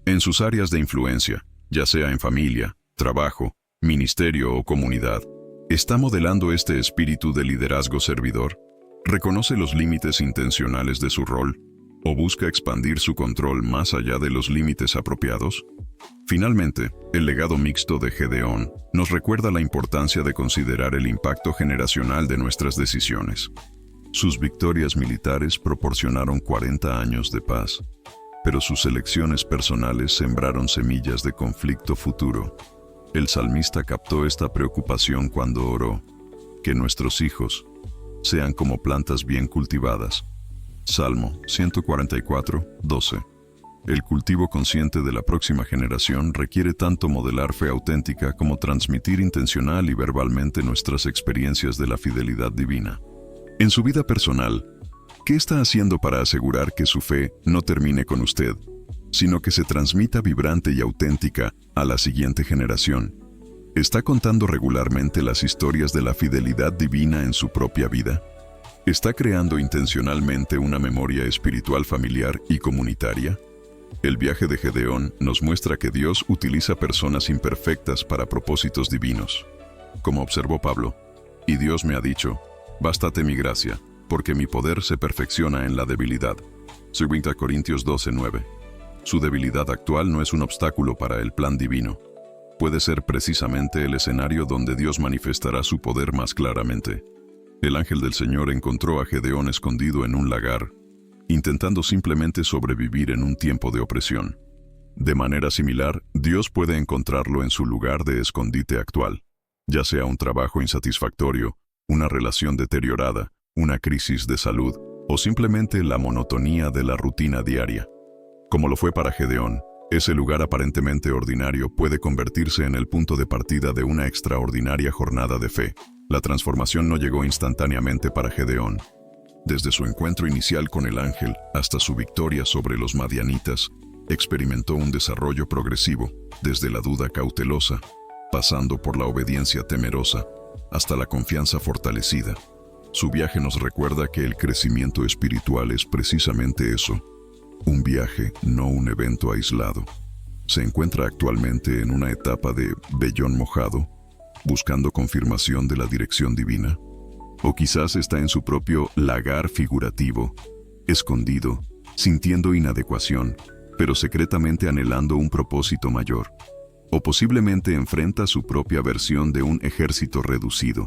En sus áreas de influencia, ya sea en familia, trabajo, ministerio o comunidad, ¿está modelando este espíritu de liderazgo servidor? ¿Reconoce los límites intencionales de su rol? ¿O busca expandir su control más allá de los límites apropiados? Finalmente, el legado mixto de Gedeón nos recuerda la importancia de considerar el impacto generacional de nuestras decisiones. Sus victorias militares proporcionaron 40 años de paz, pero sus elecciones personales sembraron semillas de conflicto futuro. El salmista captó esta preocupación cuando oró: que nuestros hijos sean como plantas bien cultivadas. Salmo 144, 12. El cultivo consciente de la próxima generación requiere tanto modelar fe auténtica como transmitir intencional y verbalmente nuestras experiencias de la fidelidad divina. En su vida personal, ¿qué está haciendo para asegurar que su fe no termine con usted, sino que se transmita vibrante y auténtica a la siguiente generación? ¿Está contando regularmente las historias de la fidelidad divina en su propia vida? ¿Está creando intencionalmente una memoria espiritual familiar y comunitaria? El viaje de Gedeón nos muestra que Dios utiliza personas imperfectas para propósitos divinos. Como observó Pablo, y Dios me ha dicho: bástate mi gracia, porque mi poder se perfecciona en la debilidad. 2 Corintios 12:9. Su debilidad actual no es un obstáculo para el plan divino. Puede ser precisamente el escenario donde Dios manifestará su poder más claramente. El ángel del Señor encontró a Gedeón escondido en un lagar, intentando simplemente sobrevivir en un tiempo de opresión. De manera similar, Dios puede encontrarlo en su lugar de escondite actual, ya sea un trabajo insatisfactorio, una relación deteriorada, una crisis de salud o simplemente la monotonía de la rutina diaria. Como lo fue para Gedeón, ese lugar aparentemente ordinario puede convertirse en el punto de partida de una extraordinaria jornada de fe. La transformación no llegó instantáneamente para Gedeón. Desde su encuentro inicial con el ángel hasta su victoria sobre los madianitas, experimentó un desarrollo progresivo, desde la duda cautelosa, pasando por la obediencia temerosa, hasta la confianza fortalecida. Su viaje nos recuerda que el crecimiento espiritual es precisamente eso: un viaje, no un evento aislado. Se encuentra actualmente en una etapa de vellón mojado, buscando confirmación de la dirección divina. O quizás está en su propio lagar figurativo, escondido, sintiendo inadecuación, pero secretamente anhelando un propósito mayor. O posiblemente enfrenta su propia versión de un ejército reducido,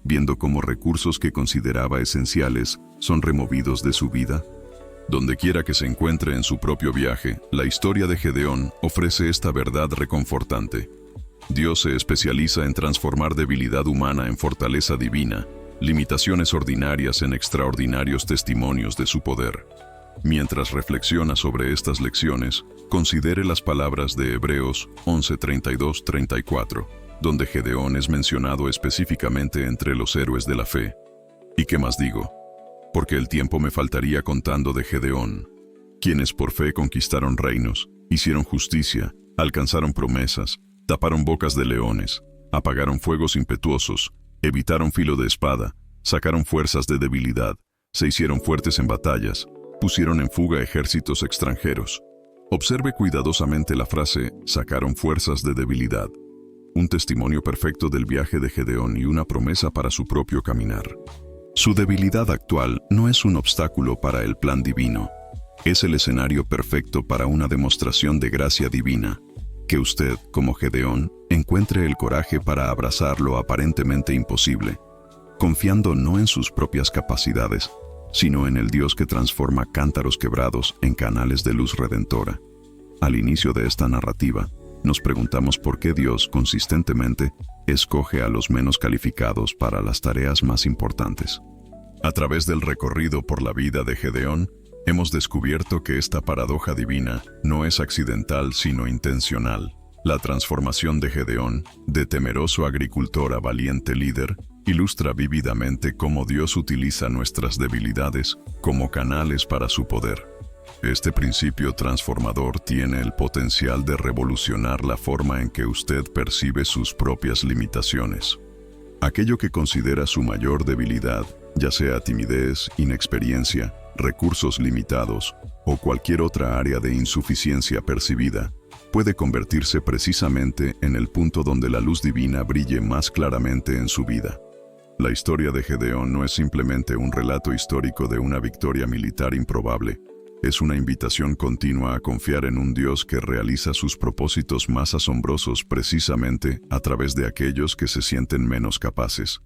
viendo cómo recursos que consideraba esenciales son removidos de su vida. Donde quiera que se encuentre en su propio viaje, la historia de Gedeón ofrece esta verdad reconfortante. Dios se especializa en transformar debilidad humana en fortaleza divina, limitaciones ordinarias en extraordinarios testimonios de su poder. Mientras reflexiona sobre estas lecciones, considere las palabras de Hebreos 11:32-34, donde Gedeón es mencionado específicamente entre los héroes de la fe. ¿Y qué más digo? Porque el tiempo me faltaría contando de Gedeón, quienes por fe conquistaron reinos, hicieron justicia, alcanzaron promesas, taparon bocas de leones, apagaron fuegos impetuosos, evitaron filo de espada, sacaron fuerzas de debilidad, se hicieron fuertes en batallas, pusieron en fuga ejércitos extranjeros. Observe cuidadosamente la frase «sacaron fuerzas de debilidad», un testimonio perfecto del viaje de Gedeón y una promesa para su propio caminar. Su debilidad actual no es un obstáculo para el plan divino, es el escenario perfecto para una demostración de gracia divina. Que usted, como Gedeón, encuentre el coraje para abrazar lo aparentemente imposible, confiando no en sus propias capacidades, sino en el Dios que transforma cántaros quebrados en canales de luz redentora. Al inicio de esta narrativa, nos preguntamos por qué Dios consistentemente escoge a los menos calificados para las tareas más importantes. A través del recorrido por la vida de Gedeón, hemos descubierto que esta paradoja divina no es accidental sino intencional. La transformación de Gedeón, de temeroso agricultor a valiente líder, ilustra vívidamente cómo Dios utiliza nuestras debilidades como canales para su poder. Este principio transformador tiene el potencial de revolucionar la forma en que usted percibe sus propias limitaciones. Aquello que considera su mayor debilidad, ya sea timidez, inexperiencia, recursos limitados o cualquier otra área de insuficiencia percibida, puede convertirse precisamente en el punto donde la luz divina brille más claramente en su vida. La historia de Gedeón no es simplemente un relato histórico de una victoria militar improbable, Es una invitación continua a confiar en un Dios que realiza sus propósitos más asombrosos precisamente a través de aquellos que se sienten menos capaces.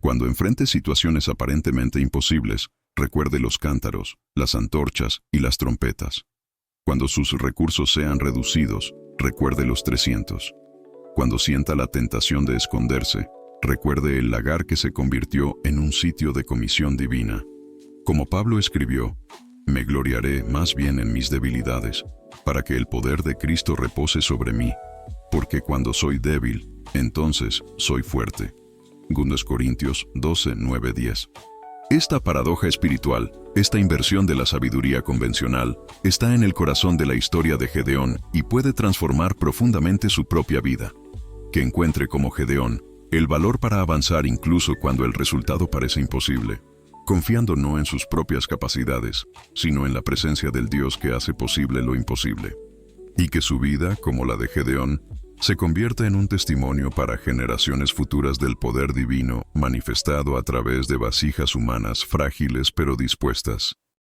Cuando enfrente situaciones aparentemente imposibles, recuerde los cántaros, las antorchas y las trompetas. Cuando sus recursos sean reducidos, recuerde los 300. Cuando sienta la tentación de esconderse, recuerde el lagar que se convirtió en un sitio de comisión divina. Como Pablo escribió, «Me gloriaré más bien en mis debilidades, para que el poder de Cristo repose sobre mí, porque cuando soy débil, entonces soy fuerte». 2 Corintios 12, 9, 10. Esta paradoja espiritual, esta inversión de la sabiduría convencional, está en el corazón de la historia de Gedeón y puede transformar profundamente su propia vida. Que encuentre como Gedeón el valor para avanzar incluso cuando el resultado parece imposible, confiando no en sus propias capacidades, sino en la presencia del Dios que hace posible lo imposible. Y que su vida, como la de Gedeón, se convierta en un testimonio para generaciones futuras del poder divino manifestado a través de vasijas humanas frágiles pero dispuestas